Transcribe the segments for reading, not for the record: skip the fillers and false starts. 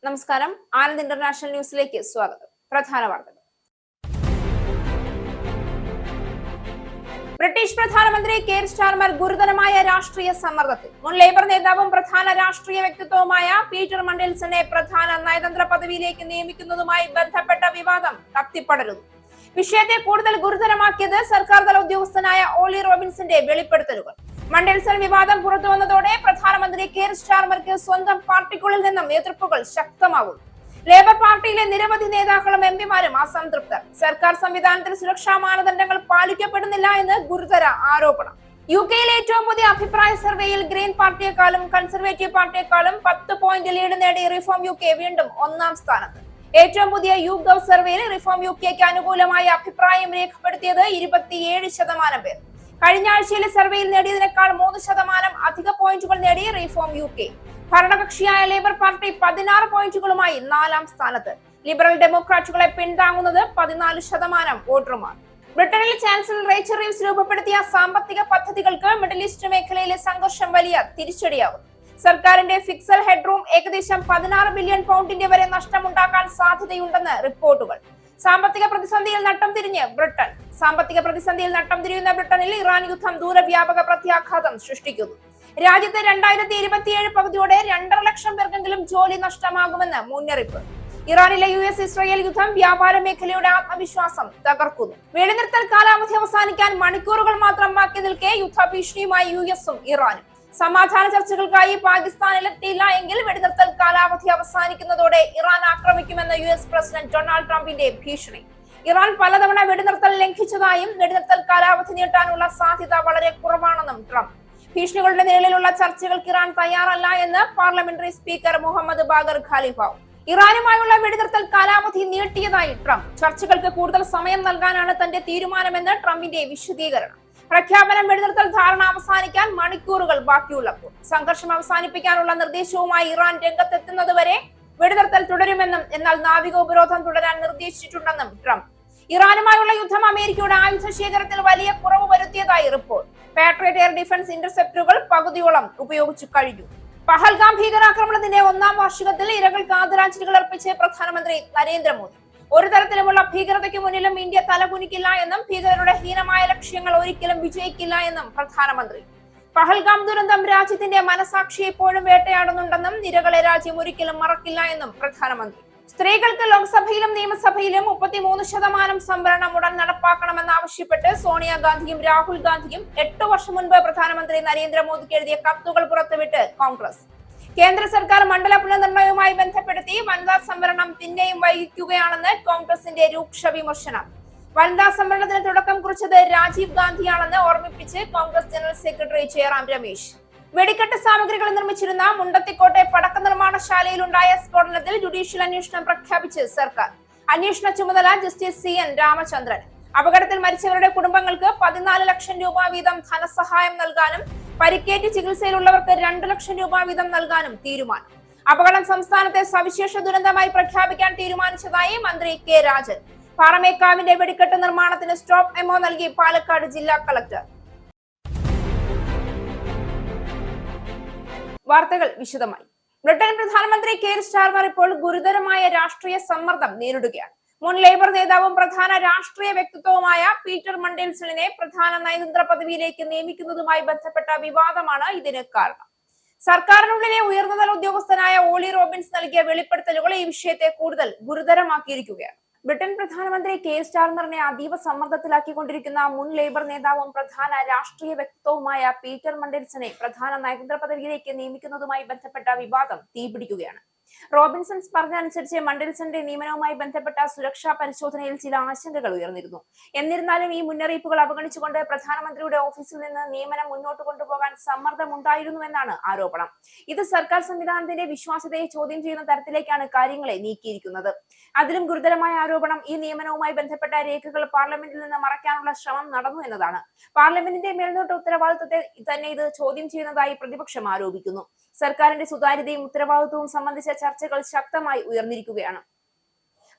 നമസ്കാരം. ആനന്ദ് ഇന്റർനാഷണൽ ന്യൂസിലേക്ക് സ്വാഗതം. പ്രധാന വാർത്തകൾ. ബ്രിട്ടീഷ് പ്രധാനമന്ത്രി കെയർ സ്റ്റാർമർ ഗുരുതരമായ രാഷ്ട്രീയ സമ്മർദ്ദത്തിൽ. മുൻ ലേബർ നേതാവും പ്രധാന രാഷ്ട്രീയ വ്യക്തിത്വവുമായ പീറ്റർ മണ്ടേൽസനെ പ്രധാന നയതന്ത്ര പദവിയിലേക്ക് നിയമിക്കുന്നതുമായി ബന്ധപ്പെട്ട വിവാദം കത്തിപ്പടരുന്നു. വിഷയത്തെ കൂടുതൽ ഗുരുതരമാക്കിയത് സർക്കാർ തല ഉദ്യോഗസ്ഥനായ ഓളി റോബിൻസന്റെ വെളിപ്പെടുത്തലുകൾ. മണ്ടേൽസൺ വിവാദം പുറത്തു വന്നതോടെ പ്രധാനമന്ത്രി കെയർ സ്റ്റാർമർക്ക് സ്വന്തം പാർട്ടിക്കുള്ളിൽ നിന്നും എതിർപ്പുകൾ ശക്തമാകുന്നു. ലേബർ പാർട്ടിയിലെ നിരവധി നേതാക്കളും എംപിമാരും അസംതൃപ്തർ. സർക്കാർ സംവിധാനത്തിൽ സുരക്ഷാ മാനദണ്ഡങ്ങൾ പാലിക്കപ്പെടുന്നില്ല എന്ന് ഗുരുതര ആരോപണം. UK-യിലെ ഏറ്റവും പുതിയ അഭിപ്രായ സർവേയിൽ ഗ്രീൻ പാർട്ടിയെക്കാളും കൺസർവേറ്റീവ് പാർട്ടിയെക്കാളും 10 പോയിന്റ് ലീഡ് നേടി റിഫോം UK വീണ്ടും ഒന്നാം സ്ഥാനത്ത്. ഏറ്റവും പുതിയ YouGov സർവേയിൽ റിഫോം UKക്ക് അനുകൂലമായ അഭിപ്രായം രേഖപ്പെടുത്തിയത് 27% പേർ. കഴിഞ്ഞ ആഴ്ചയിലെ സർവേയിൽ നേടിയതിനേക്കാൾ 3% അധിക പോയിന്റുകൾ നേടി റിഫോം UK. ഭരണകക്ഷിയായ ലേബർ പാർട്ടി 16 പോയിന്റുകളുമായി 4ാം സ്ഥാനത്ത്. ലിബറൽ ഡെമോക്രാറ്റുകളെ പിന്താങ്ങുന്നത് 14% വോട്ടർമാർ. ബ്രിട്ടനിൽ ചാൻസലർ റേച്ചൽ റീവ്സ് രൂപപ്പെടുത്തിയ സാമ്പത്തിക പദ്ധതികൾക്ക് മിഡിൽ ഈസ്റ്റ് മേഖലയിലെ സംഘർഷം വലിയ തിരിച്ചടിയാകും. സർക്കാരിന്റെ ഫിക്സൽ ഹെഡ്റൂം ഏകദേശം 16 ബില്യൺ പൗണ്ടിന്റെ വരെ നഷ്ടമുണ്ടാക്കാൻ സാധ്യതയുണ്ടെന്ന് റിപ്പോർട്ടുകൾ. സാമ്പത്തിക പ്രതിസന്ധിയിൽ നട്ടം തിരിഞ്ഞ് ബ്രിട്ടൻ. സാമ്പത്തിക പ്രതിസന്ധിയിൽ നട്ടം തിരിയുന്ന ബ്രിട്ടനിൽ ഇറാൻ യുദ്ധം ദൂരവ്യാപക പ്രത്യാഘാതം സൃഷ്ടിക്കുന്നു. രാജ്യത്ത് 2027 പകുതിയോടെ 2.5 ലക്ഷം പേർക്കെങ്കിലും ജോലി നഷ്ടമാകുമെന്ന് മുന്നറിയിപ്പ്. ഇറാനിലെ US ഇസ്രായേൽ യുദ്ധം വ്യാപാര മേഖലയുടെ ആത്മവിശ്വാസം തകർക്കുന്നു. വെടിനിർത്തൽ കാലാവധി അവസാനിക്കാൻ മണിക്കൂറുകൾ മാത്രം ബാക്കി നിൽക്കെ യുദ്ധഭീഷണിയുമായി US-ഉം ഇറാനും. സമാധാന ചർച്ചകൾക്കായി പാകിസ്ഥാനിലെത്തിയില്ല എങ്കിൽ വെടിനിർത്തൽ കാലാവധി അവസാനിക്കുന്നതോടെ ഇറാൻ ആക്രമിക്കുമെന്ന് US പ്രസിഡന്റ് ഡൊണാൾഡ് ട്രംപിന്റെ ഭീഷണി. ഇറാൻ പലതവണ വെടിനിർത്തൽ ലംഘിച്ചതായും വെടിനിർത്തൽ കാലാവധി നീട്ടാനുള്ള സാധ്യത വളരെ കുറവാണെന്നും ട്രംപ്. ഭീഷണികളുടെ നിഴലിലുള്ള ചർച്ചകൾക്ക് ഇറാൻ തയ്യാറല്ല എന്ന് പാർലമെന്ററി സ്പീക്കർ മുഹമ്മദ് ബാഗർ ഖാലിഫാവ്. ഇറാനുമായുള്ള വെടിനിർത്തൽ കാലാവധി നീട്ടിയതായി ട്രംപ്. ചർച്ചകൾക്ക് കൂടുതൽ സമയം നൽകാനാണ് തന്റെ തീരുമാനമെന്ന് ട്രംപിന്റെ വിശദീകരണം. പ്രഖ്യാപനം വെടിനിർത്തൽ ധാരണ അവസാനിക്കാൻ മണിക്കൂറുകൾ ബാക്കിയുള്ളപ്പോൾ സംഘർഷം അവസാനിപ്പിക്കാനുള്ള നിർദ്ദേശവുമായി ഇറാൻ രംഗത്തെത്തുന്നതുവരെ വെടിനിർത്തൽ തുടരുമെന്നും എന്നാൽ നാവിക ഉപരോധം തുടരാൻ നിർദ്ദേശിച്ചിട്ടുണ്ടെന്നും ട്രംപ്. ഇറാനുമായുള്ള യുദ്ധം അമേരിക്കയുടെ ആയുധ ശേഖരത്തിൽ വലിയ കുറവ് വരുത്തിയതായി റിപ്പോർട്ട്. പാട്രിയറ്റ് എയർ ഡിഫൻസ് ഇന്റർസെപ്റ്ററുകൾ പകുതിയോളം ഉപയോഗിച്ചു കഴിഞ്ഞു. പഹൽഗാം ഭീകരാക്രമണത്തിന്റെ 1ാം വാർഷികത്തിൽ ഇരകൾക്ക് ആദരാഞ്ജലികൾ അർപ്പിച്ച് പ്രധാനമന്ത്രി നരേന്ദ്രമോദി. ഒരു തരത്തിലുമുള്ള ഭീകരതയ്ക്ക് മുന്നിലും ഇന്ത്യ തലകുനിക്കില്ല എന്നും ഭീകരരുടെ ഹീനമായ ലക്ഷ്യങ്ങൾ ഒരിക്കലും വിജയിക്കില്ല എന്നും പ്രധാനമന്ത്രി. പഹൽഗാം ദുരന്തം രാജ്യത്തിന്റെ മനസാക്ഷി എപ്പോഴും വേട്ടയാടുന്നുണ്ടെന്നും ഇരകളെ രാജ്യം ഒരിക്കലും മറക്കില്ല എന്നും പ്രധാനമന്ത്രി. സ്ത്രീകൾക്ക് ലോക്സഭയിലും നിയമസഭയിലും 33% സംവരണം ഉടൻ നടപ്പാക്കണമെന്നാവശ്യപ്പെട്ട് സോണിയാഗാന്ധിയും രാഹുൽ ഗാന്ധിയും 8 വർഷം മുൻപ് പ്രധാനമന്ത്രി നരേന്ദ്രമോദിക്ക് എഴുതിയ കത്തുകൾ പുറത്തുവിട്ട് കോൺഗ്രസ്. കേന്ദ്ര സർക്കാർ മണ്ഡല പുനർനിർണയവുമായി ബന്ധപ്പെടുത്തി വനിതാ സംവരണം പിന്നെയും വൈകിക്കുകയാണെന്ന് കോൺഗ്രസിന്റെ രൂക്ഷ വിമർശനം. വനിതാ സംവരണത്തിന് തുടക്കം കുറിച്ചത് രാജീവ് ഗാന്ധിയാണെന്ന് ഓർമ്മിപ്പിച്ച് കോൺഗ്രസ് ജനറൽ സെക്രട്ടറി ജയറാം രമേശ്. വെടിക്കെട്ട് സാമഗ്രികൾ നിർമ്മിച്ചിരുന്ന മുണ്ടത്തിക്കോട്ടെ പടക്ക നിർമ്മാണശാലയിലുണ്ടായ സ്ഫോടനത്തിൽ ജുഡീഷ്യൽ അന്വേഷണം പ്രഖ്യാപിച്ച് സർക്കാർ. അന്വേഷണ ചുമതല ജസ്റ്റിസ് CN രാമചന്ദ്രൻ. അപകടത്തിൽ മരിച്ചവരുടെ കുടുംബങ്ങൾക്ക് 14 ലക്ഷം രൂപ വീതം ധനസഹായം നൽകാനും പരിക്കേറ്റ് ചികിത്സയിലുള്ളവർക്ക് 2 ലക്ഷം രൂപ വീതം നൽകാനും തീരുമാനം. അപകടം സംസ്ഥാനത്തെ സവിശേഷ ദുരന്തമായി പ്രഖ്യാപിക്കാൻ തീരുമാനിച്ചതായി മന്ത്രി K രാജൻ. പാറമേക്കാവിന്റെ വെടിക്കെട്ട് നിർമ്മാണത്തിന് സ്റ്റോപ്പ് മെമ്മോ നൽകി പാലക്കാട് ജില്ലാ കളക്ടർ. വാർത്തകൾ വിശദമായി. ബ്രിട്ടൻ പ്രധാനമന്ത്രി കെയർ സ്റ്റാർമർ ഇപ്പോൾ ഗുരുതരമായ രാഷ്ട്രീയ സമ്മർദ്ദം നേരിടുകയാണ്. മുൻ ലേബർ നേതാവും പ്രധാന രാഷ്ട്രീയ വ്യക്തിത്വവുമായ പീറ്റർ മണ്ടേൽസണിനെ പ്രധാന നയതന്ത്ര പദവിയിലേക്ക് നിയമിക്കുന്നതുമായി ബന്ധപ്പെട്ട വിവാദമാണ് ഇതിന് കാരണം. സർക്കാരിനുള്ളിലെ ഉയർന്നതല ഉദ്യോഗസ്ഥനായ ഓളി റോബിൻസ് നൽകിയ വെളിപ്പെടുത്തലുകൾ ഈ വിഷയത്തെ കൂടുതൽ ഗുരുതരമാക്കിയിരിക്കുകയാണ്. ബ്രിട്ടൻ പ്രധാനമന്ത്രി കെയർ സ്റ്റാർമറിനെ അതീവ സമ്മർദ്ദത്തിലാക്കിക്കൊണ്ടിരിക്കുന്ന മുൻ ലേബർ നേതാവും പ്രധാന രാഷ്ട്രീയ വ്യക്തിത്വവുമായ പീറ്റർ മണ്ടേൽസനെ പ്രധാന നയതന്ത്ര പദവിയിലേക്ക് നിയമിക്കുന്നതുമായി ബന്ധപ്പെട്ട വിവാദം തീപിടിക്കുകയാണ്. റോബിൻസൺസ് പറഞ്ഞനുസരിച്ച് മണ്ടേൽസന്റെ നിയമനവുമായി ബന്ധപ്പെട്ട സുരക്ഷാ പരിശോധനയിൽ ചില ആശങ്കകൾ ഉയർന്നിരുന്നു. എന്നിരുന്നാലും ഈ മുന്നറിയിപ്പുകൾ അവഗണിച്ചുകൊണ്ട് പ്രധാനമന്ത്രിയുടെ ഓഫീസിൽ നിന്ന് നിയമനം മുന്നോട്ട് കൊണ്ടുപോകാൻ സമ്മർദ്ദമുണ്ടായിരുന്നുവെന്നാണ് ആരോപണം. ഇത് സർക്കാർ സംവിധാനത്തിന്റെ വിശ്വാസ്യതയെ ചോദ്യം ചെയ്യുന്ന തരത്തിലേക്കാണ് കാര്യങ്ങളെ നീക്കിയിരിക്കുന്നത്. അതിലും ഗുരുതരമായ ആരോപണം ഈ നിയമനവുമായി ബന്ധപ്പെട്ട രേഖകൾ പാർലമെന്റിൽ നിന്ന് മറയ്ക്കാനുള്ള ശ്രമം നടന്നു എന്നതാണ്. പാർലമെന്റിന്റെ മേൽനോട്ട ഉത്തരവാദിത്വത്തെ തന്നെ ഇത് ചോദ്യം ചെയ്യുന്നതായി പ്രതിപക്ഷം ആരോപിക്കുന്നു. സർക്കാരിന്റെ സുതാര്യതയും ഉത്തരവാദിത്വവും സംബന്ധിച്ച ചർച്ചകൾ ശക്തമായി ഉയർന്നിരിക്കുകയാണ്.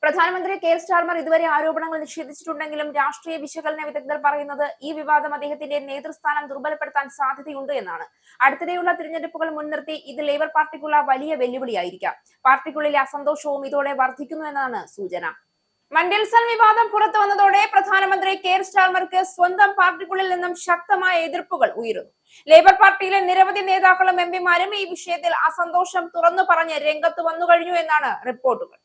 പ്രധാനമന്ത്രി കെയർ സ്റ്റാർമർ ഇതുവരെ ആരോപണങ്ങൾ നിഷേധിച്ചിട്ടുണ്ടെങ്കിലും രാഷ്ട്രീയ വിശകലന വിദഗ്ധർ പറയുന്നത് ഈ വിവാദം അദ്ദേഹത്തിന്റെ നേതൃസ്ഥാനം ദുർബലപ്പെടുത്താൻ സാധ്യതയുണ്ട് എന്നാണ്. അടുത്തിടെയുള്ള തിരഞ്ഞെടുപ്പുകൾ മുൻനിർത്തി ഇത് ലേബർ പാർട്ടിക്കുള്ള വലിയ വെല്ലുവിളിയായിരിക്കാം. പാർട്ടിക്കുള്ളിലെ അസന്തോഷവും ഇതോടെ വർദ്ധിക്കുന്നു എന്നാണ് സൂചന. മണ്ടേൽസൺ വിവാദം പുറത്തു വന്നതോടെ പ്രധാനമന്ത്രി കെയർ സ്റ്റാർമർക്ക് സ്വന്തം പാർട്ടിക്കുള്ളിൽ നിന്നും ശക്തമായ എതിർപ്പുകൾ ഉയരുന്നു. ലേബർ പാർട്ടിയിലെ നിരവധി നേതാക്കളും എംപിമാരും ഈ വിഷയത്തിൽ അസന്തോഷം തുറന്നു പറഞ്ഞ് രംഗത്ത് വന്നു കഴിഞ്ഞു എന്നാണ് റിപ്പോർട്ടുകൾ.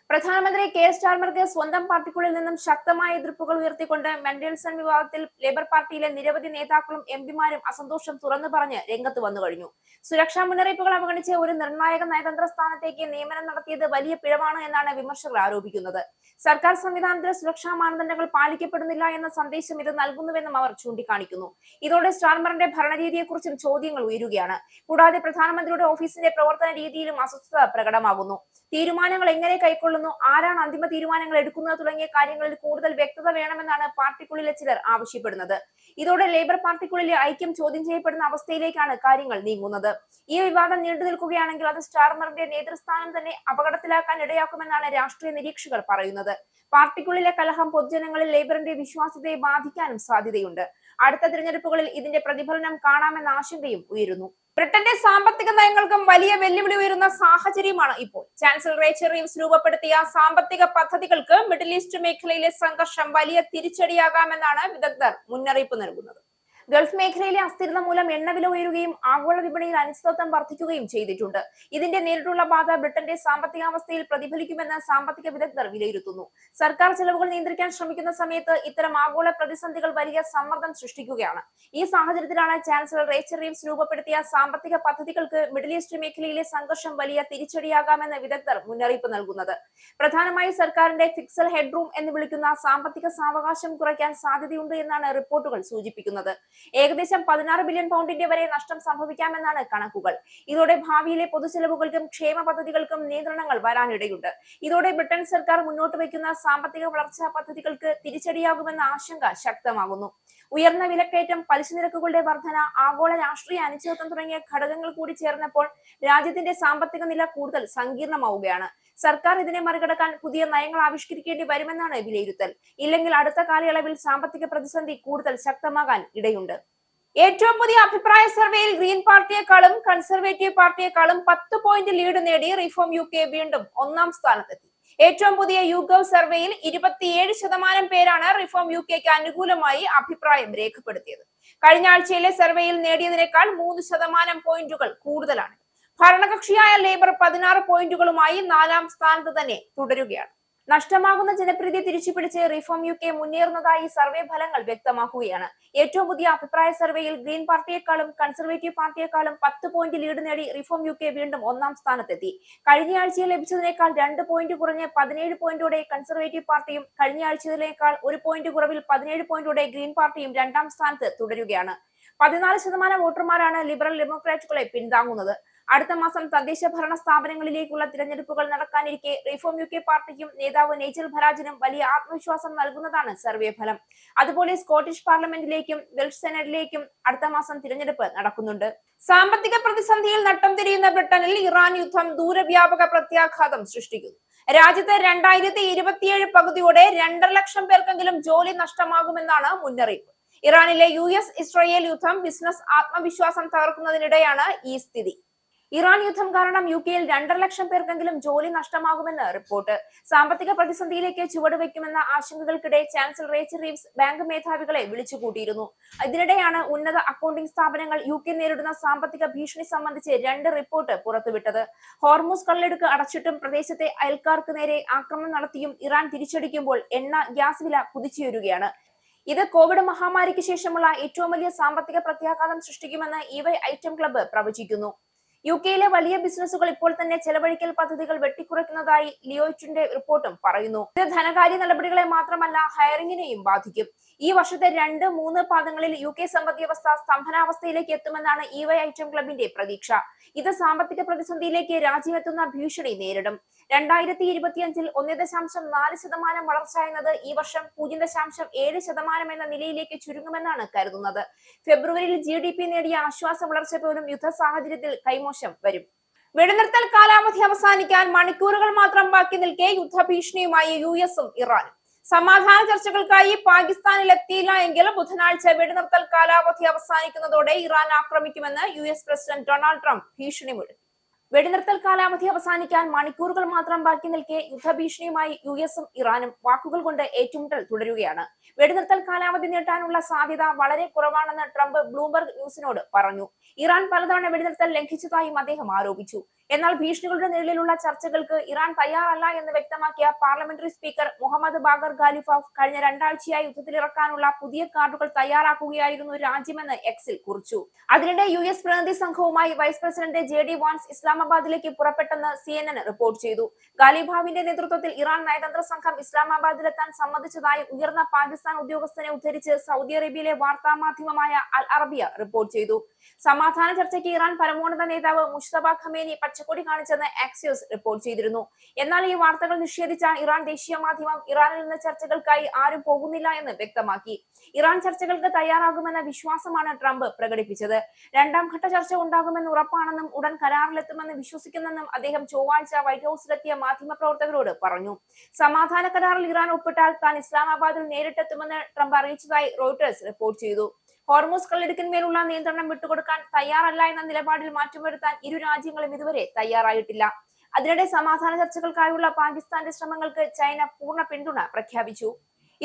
പ്രധാനമന്ത്രി കെയർ സ്റ്റാർമർക്ക് സ്വന്തം പാർട്ടിക്കുള്ളിൽ നിന്നും ശക്തമായ എതിർപ്പുകൾ ഉയർത്തിക്കൊണ്ട് മണ്ടേൽസൺ വിവാദത്തിൽ ലേബർ പാർട്ടിയിലെ നിരവധി നേതാക്കളും എംപിമാരും അസന്തോഷം തുറന്നു പറഞ്ഞ് രംഗത്ത് വന്നു കഴിഞ്ഞു. സുരക്ഷാ മുന്നറിയിപ്പുകൾ അവഗണിച്ച് ഒരു നിർണായക നയതന്ത്ര സ്ഥാനത്തേക്ക് നിയമനം നടത്തിയത് വലിയ പിഴവാണ് എന്നാണ് വിമർശകർ ആരോപിക്കുന്നത്. സർക്കാർ സംവിധാനത്തിൽ സുരക്ഷാ മാനദണ്ഡങ്ങൾ പാലിക്കപ്പെടുന്നില്ല എന്ന സന്ദേശം ഇത് നൽകുന്നുവെന്നും അവർ ചൂണ്ടിക്കാണിക്കുന്നു. ഇതോടെ സ്റ്റാർമറിന്റെ ഭരണരീതിയെക്കുറിച്ചും ചോദ്യങ്ങൾ ഉയരുകയാണ്. കൂടാതെ പ്രധാനമന്ത്രിയുടെ ഓഫീസിന്റെ പ്രവർത്തന രീതിയിലും അസ്വസ്ഥത പ്രകടമാകുന്നു. തീരുമാനങ്ങൾ എങ്ങനെ കൈക്കൊള്ളുന്നു, ആരാണ് അന്തിമ തീരുമാനങ്ങൾ എടുക്കുന്നത് തുടങ്ങിയ കാര്യങ്ങളിൽ കൂടുതൽ വ്യക്തത വേണമെന്നാണ് പാർട്ടിക്കുള്ളിലെ ചിലർ ആവശ്യപ്പെടുന്നത്. ഇതോടെ ലേബർ പാർട്ടിക്കുള്ളിലെ ഐക്യം ചോദ്യം ചെയ്യപ്പെടുന്ന അവസ്ഥയിലേക്കാണ് കാര്യങ്ങൾ നീങ്ങുന്നത്. ഈ വിവാദം നീണ്ടു നിൽക്കുകയാണെങ്കിൽ അത് സ്റ്റാർമറിന്റെ നേതൃസ്ഥാനം തന്നെ അപകടത്തിലാക്കാൻ ഇടയാക്കുമെന്നാണ് രാഷ്ട്രീയ നിരീക്ഷകർ പറയുന്നത്. പാർട്ടിക്കുള്ളിലെ കലഹം പൊതുജനങ്ങളിൽ ലേബറിന്റെ വിശ്വാസ്യതയെ ബാധിക്കാനും സാധ്യതയുണ്ട്. അടുത്ത തിരഞ്ഞെടുപ്പുകളിൽ ഇതിന്റെ പ്രതിഫലനം കാണാമെന്ന ആശങ്കയും ഉയരുന്നു. ബ്രിട്ടന്റെ സാമ്പത്തിക നയങ്ങൾക്കും വലിയ വെല്ലുവിളി ഉയരുന്ന സാഹചര്യമാണ് ഇപ്പോൾ. ചാൻസലർ റേച്ചൽ റീവ്സ് രൂപപ്പെടുത്തിയ സാമ്പത്തിക പദ്ധതികൾക്ക് മിഡിൽ ഈസ്റ്റ് മേഖലയിലെ സംഘർഷം വലിയ തിരിച്ചടിയാകാമെന്നാണ് വിദഗ്ധർ മുന്നറിയിപ്പ് നൽകുന്നത്. ഗൾഫ് മേഖലയിലെ അസ്ഥിരത മൂലം എണ്ണവില ഉയരുകയും ആഗോള വിപണിയിൽ അനിശ്ചിതത്വം വർദ്ധിക്കുകയും ചെയ്തിട്ടുണ്ട്. ഇതിന്റെ നേരിട്ടുള്ള ബാധ ബ്രിട്ടന്റെ സാമ്പത്തികാവസ്ഥയിൽ പ്രതിഫലിക്കുമെന്ന് സാമ്പത്തിക വിദഗ്ധർ വിലയിരുത്തുന്നു. സർക്കാർ ചെലവുകൾ നിയന്ത്രിക്കാൻ ശ്രമിക്കുന്ന സമയത്ത് ഇത്തരം ആഗോള പ്രതിസന്ധികൾ വലിയ സമ്മർദ്ദം സൃഷ്ടിക്കുകയാണ്. ഈ സാഹചര്യത്തിലാണ് ചാൻസലർ റേച്ചൽ റീവ്സ് രൂപപ്പെടുത്തിയ സാമ്പത്തിക പദ്ധതികൾക്ക് മിഡിൽ ഈസ്റ്റ് മേഖലയിലെ സംഘർഷം വലിയ തിരിച്ചടിയാകാമെന്ന് വിദഗ്ധർ മുന്നറിയിപ്പ് നൽകുന്നത്. പ്രധാനമായി സർക്കാരിന്റെ ഫിക്സൽ ഹെഡ്റൂം എന്ന് വിളിക്കുന്ന സാമ്പത്തിക സാവകാശം കുറയ്ക്കാൻ സാധ്യതയുണ്ട് എന്നാണ് റിപ്പോർട്ടുകൾ സൂചിപ്പിക്കുന്നത്. ഏകദേശം 16 ബില്യൺ പൗണ്ടിന്റെ വരെ നഷ്ടം സംഭവിക്കാമെന്നാണ് കണക്കുകൾ. ഇതോടെ ഭാവിയിലെ പൊതുചെലവുകൾക്കും ക്ഷേമ പദ്ധതികൾക്കും നിയന്ത്രണങ്ങൾ വരാനിടയുണ്ട്. ഇതോടെ ബ്രിട്ടൻ സർക്കാർ മുന്നോട്ട് വയ്ക്കുന്ന സാമ്പത്തിക വളർച്ചാ പദ്ധതികൾക്ക് തിരിച്ചടിയാകുമെന്ന ആശങ്ക ശക്തമാകുന്നു. ഉയർന്ന വിലക്കയറ്റം, പലിശ നിരക്കുകളുടെ വർധന, ആഗോള രാഷ്ട്രീയ അനിശ്ചിതത്വം തുടങ്ങിയ ഘടകങ്ങൾ കൂടി ചേർന്നപ്പോൾ രാജ്യത്തിന്റെ സാമ്പത്തിക നില കൂടുതൽ സങ്കീർണമാവുകയാണ്. സർക്കാർ ഇതിനെ മറികടക്കാൻ പുതിയ നയങ്ങൾ ആവിഷ്കരിക്കേണ്ടി വരുമെന്നാണ് വിലയിരുത്തൽ. ഇല്ലെങ്കിൽ അടുത്ത കാലയളവിൽ സാമ്പത്തിക പ്രതിസന്ധി കൂടുതൽ ശക്തമാകാൻ ഇടയുണ്ട്. ഏറ്റവും പുതിയ അഭിപ്രായ സർവേയിൽ ഗ്രീൻ പാർട്ടിയെക്കാളും കൺസർവേറ്റീവ് പാർട്ടിയെക്കാളും 10 പോയിന്റ് ലീഡ് നേടി റിഫോം UK വീണ്ടും ഒന്നാം സ്ഥാനത്തെത്തി. ഏറ്റവും പുതിയ YouGov സർവേയിൽ 27% പേരാണ് റിഫോം UKക്ക് അനുകൂലമായി അഭിപ്രായം രേഖപ്പെടുത്തിയത്. കഴിഞ്ഞ ആഴ്ചയിലെ സർവേയിൽ നേടിയതിനേക്കാൾ 3% പോയിന്റുകൾ കൂടുതലാണ്. ഭരണകക്ഷിയായ ലേബർ 16 പോയിന്റുകളുമായി 4ാം സ്ഥാനത്ത് തന്നെ തുടരുകയാണ്. നഷ്ടമാകുന്ന ജനപ്രീതി തിരിച്ചുപിടിച്ച് റിഫോം UK മുന്നേറുന്നതായി സർവേ ഫലങ്ങൾ വ്യക്തമാക്കുകയാണ്. ഏറ്റവും പുതിയ അഭിപ്രായ സർവേയിൽ ഗ്രീൻ പാർട്ടിയെക്കാളും കൺസർവേറ്റീവ് പാർട്ടിയെക്കാളും 10 പോയിന്റ് ലീഡ് നേടി റിഫോം UK വീണ്ടും ഒന്നാം സ്ഥാനത്തെത്തി. കഴിഞ്ഞ ആഴ്ചയിൽ ലഭിച്ചതിനേക്കാൾ 2 പോയിന്റ് കുറഞ്ഞ് 17 പോയിന്റോടെ കൺസർവേറ്റീവ് പാർട്ടിയും കഴിഞ്ഞ ആഴ്ചയിലേക്കാൾ 1 പോയിന്റ് കുറവിൽ 17 പോയിന്റോടെ ഗ്രീൻ പാർട്ടിയും 2ാം സ്ഥാനത്ത് തുടരുകയാണ്. 14% വോട്ടർമാരാണ് ലിബറൽ ഡെമോക്രാറ്റുകളെ പിന്താങ്ങുന്നത്. അടുത്ത മാസം തദ്ദേശ ഭരണ സ്ഥാപനങ്ങളിലേക്കുള്ള തിരഞ്ഞെടുപ്പുകൾ നടക്കാനിരിക്കെ റിഫോം UK പാർട്ടിക്കും നേതാവ് നൈജൽ ഫരാജിനും വലിയ ആത്മവിശ്വാസം നൽകുന്നതാണ് സർവേ ഫലം. അതുപോലെ സ്കോട്ടിഷ് പാർലമെന്റിലേക്കും വെൽഷ് സെനറ്റിലേക്കും അടുത്ത മാസം തിരഞ്ഞെടുപ്പ് നടക്കുന്നുണ്ട്. സാമ്പത്തിക പ്രതിസന്ധിയിൽ നട്ടം തിരിയുന്ന ബ്രിട്ടനിൽ ഇറാൻ യുദ്ധം ദൂരവ്യാപക പ്രത്യാഘാതം സൃഷ്ടിക്കുന്നു. രാജ്യത്ത് 2027 പകുതിയോടെ 2.5 ലക്ഷം പേർക്കെങ്കിലും ജോലി നഷ്ടമാകുമെന്നാണ് മുന്നറിയിപ്പ്. ഇറാനിലെ US ഇസ്രായേൽ യുദ്ധം ബിസിനസ് ആത്മവിശ്വാസം തകർക്കുന്നതിനിടെയാണ് ഈ സ്ഥിതി. ഇറാൻ യുദ്ധം കാരണം UKയിൽ 2.5 ലക്ഷം പേർക്കെങ്കിലും ജോലി നഷ്ടമാകുമെന്ന് റിപ്പോർട്ട്. സാമ്പത്തിക പ്രതിസന്ധിയിലേക്ക് ചുവടുവെക്കുമെന്ന ആശങ്കകൾക്കിടെ ചാൻസലർ റേച്ചൽ റീവ്സ് ബാങ്ക് മേധാവികളെ വിളിച്ചുകൂട്ടിയിരുന്നു. ഇതിനിടെയാണ് ഉന്നത അക്കൗണ്ടിംഗ് സ്ഥാപനങ്ങൾ UK നേരിടുന്ന സാമ്പത്തിക ഭീഷണി സംബന്ധിച്ച് 2 റിപ്പോർട്ട് പുറത്തുവിട്ടത്. ഹോർമൂസ് കടലിടുക്ക് അടച്ചിട്ടും പ്രദേശത്തെ അയൽക്കാർക്ക് നേരെ ആക്രമണം നടത്തിയും ഇറാൻ തിരിച്ചടിക്കുമ്പോൾ എണ്ണ, ഗ്യാസ് വില കുതിച്ചുയരുകയാണ്. ഇത് കോവിഡ് മഹാമാരിക്ക് ശേഷമുള്ള ഏറ്റവും വലിയ സാമ്പത്തിക പ്രത്യാഘാതം സൃഷ്ടിക്കുമെന്ന് EY ഐറ്റം ക്ലബ്ബ് പ്രവചിക്കുന്നു. UKയിലെ വലിയ ബിസിനസ്സുകൾ ഇപ്പോൾ തന്നെ ചെലവഴിക്കൽ പദ്ധതികൾ വെട്ടിക്കുറയ്ക്കുന്നതായി ലിയോയിറ്റിന്റെ റിപ്പോർട്ടും പറയുന്നു. ഇത് ധനകാര്യ നടപടികളെ മാത്രമല്ല ഹയറിംഗിനെയും ബാധിക്കും. ഈ വർഷത്തെ 2-3 പാദങ്ങളിൽ UK സമ്പദ് വ്യവസ്ഥ സ്തംഭനാവസ്ഥയിലേക്ക് എത്തുമെന്നാണ് EY ഐറ്റം ക്ലബിന്റെ പ്രതീക്ഷ. ഇത് സാമ്പത്തിക പ്രതിസന്ധിയിലേക്ക് രാജ്യമെത്തുന്ന ഭീഷണി നേരിടും. 2025-ൽ 1.4% വളർച്ച എന്നത് ഈ വർഷം 0.7% എന്ന നിലയിലേക്ക് ചുരുങ്ങുമെന്നാണ് കരുതുന്നത്. ഫെബ്രുവരിയിൽ GDP നേടിയ ആശ്വാസ വളർച്ച പോലും യുദ്ധ സാഹചര്യത്തിൽ കൈമോശം വരും. വെടിനിർത്തൽ കാലാവധി അവസാനിക്കാൻ മണിക്കൂറുകൾ മാത്രം ബാക്കി നിൽക്കെ യുദ്ധഭീഷണിയുമായി യുഎസും ഇറാനും. സമാധാന ചർച്ചകൾക്കായി പാകിസ്ഥാനിൽ എത്തിയില്ല എങ്കിൽ ബുധനാഴ്ച വെടിനിർത്തൽ കാലാവധി അവസാനിക്കുന്നതോടെ ഇറാൻ ആക്രമിക്കുമെന്ന് യുഎസ് പ്രസിഡന്റ് ഡൊണാൾഡ് ട്രംപ് ഭീഷണി മുഴക്കി. വെടിനിർത്തൽ കാലാവധി അവസാനിക്കാൻ മണിക്കൂറുകൾ മാത്രം ബാക്കി നിൽക്കെ യുദ്ധഭീഷണിയുമായി യുഎസും ഇറാനും വാക്കുകൾ കൊണ്ട് ഏറ്റുമുട്ടൽ തുടരുകയാണ്. വെടിനിർത്തൽ കാലാവധി നീട്ടാനുള്ള സാധ്യത വളരെ കുറവാണെന്ന് ട്രംപ് ബ്ലൂംബർഗ് ന്യൂസിനോട് പറഞ്ഞു. ഇറാൻ പലതവണ വെടിനിർത്തൽ ലംഘിച്ചതായും അദ്ദേഹം ആരോപിച്ചു. എന്നാൽ ഭീഷണികളുടെ നിഴലിലുള്ള ചർച്ചകൾക്ക് ഇറാൻ തയ്യാറല്ല എന്ന് വ്യക്തമാക്കിയ പാർലമെന്ററി സ്പീക്കർ മുഹമ്മദ് ബാഗർ ഖാലിഫാഫ് കഴിഞ്ഞ രണ്ടാഴ്ചയായി യുദ്ധത്തിലിറക്കാനുള്ള പുതിയ കാർഡുകൾ തയ്യാറാക്കുകയായിരുന്നു രാജ്യമെന്ന് എക്സിൽ കുറിച്ചു. അതിനിടെ യുഎസ് പ്രതിനിധി സംഘവുമായി വൈസ് പ്രസിഡന്റ് JD വാൻസ് ഇസ്ലാമാബാദിലേക്ക് പുറപ്പെട്ടെന്ന് CNN റിപ്പോർട്ട് ചെയ്തു. ഖാലിഫാഫിന്റെ നേതൃത്വത്തിൽ ഇറാൻ നയതന്ത്ര സംഘം ഇസ്ലാമാബാദിലെത്താൻ സമ്മതിച്ചതായി ഉയർന്ന പാകിസ്ഥാൻ ഉദ്യോഗസ്ഥനെ ഉദ്ധരിച്ച് സൗദി അറേബ്യയിലെ വാർത്താ മാധ്യമമായ അൽ അറബിയ റിപ്പോർട്ട് ചെയ്തു. സമാധാന ചർച്ചയ്ക്ക് ഇറാൻ പരമോന്നത നേതാവ് മുജ്തബ ഖമേനി പച്ചക്കൊടി കാണിച്ചെന്ന് ആക്സിയോസ് റിപ്പോർട്ട് ചെയ്തിരുന്നു. എന്നാൽ ഈ വാർത്തകൾ നിഷേധിച്ച ഇറാൻ ദേശീയ മാധ്യമം ഇറാനിൽ നിന്ന് ചർച്ചകൾക്കായി ആരും പോകുന്നില്ല എന്ന് വ്യക്തമാക്കി. ഇറാൻ ചർച്ചകൾക്ക് തയ്യാറാകുമെന്ന വിശ്വാസമാണ് ട്രംപ് പ്രകടിപ്പിച്ചത്. രണ്ടാം ഘട്ട ചർച്ച ഉണ്ടാകുമെന്ന് ഉറപ്പാണെന്നും ഉടൻ കരാറിലെത്തുമെന്ന് വിശ്വസിക്കുന്നെന്നും അദ്ദേഹം ചൊവ്വാഴ്ച വൈറ്റ് ഹൌസിലെത്തിയ മാധ്യമപ്രവർത്തകരോട് പറഞ്ഞു. സമാധാന കരാറിൽ ഇറാൻ ഒപ്പിട്ടാൽ താൻ ഇസ്ലാമാബാദിൽ നേരിട്ടെത്തുമെന്ന് ട്രംപ് അറിയിച്ചതായി റോയിട്ടേഴ്സ് റിപ്പോർട്ട് ചെയ്തു. ഹോർമൂസ് കടലിടുക്കിന്മേലുള്ള നിയന്ത്രണം വിട്ടുകൊടുക്കാൻ തയ്യാറല്ല എന്ന നിലപാടിൽ മാറ്റം വരുത്താൻ ഇരു രാജ്യങ്ങളും ഇതുവരെ തയ്യാറായിട്ടില്ല. അതിനിടെ സമാധാന ചർച്ചകൾക്കായുള്ള പാകിസ്ഥാന്റെ ശ്രമങ്ങൾക്ക് ചൈന പൂർണ്ണ പിന്തുണ പ്രഖ്യാപിച്ചു.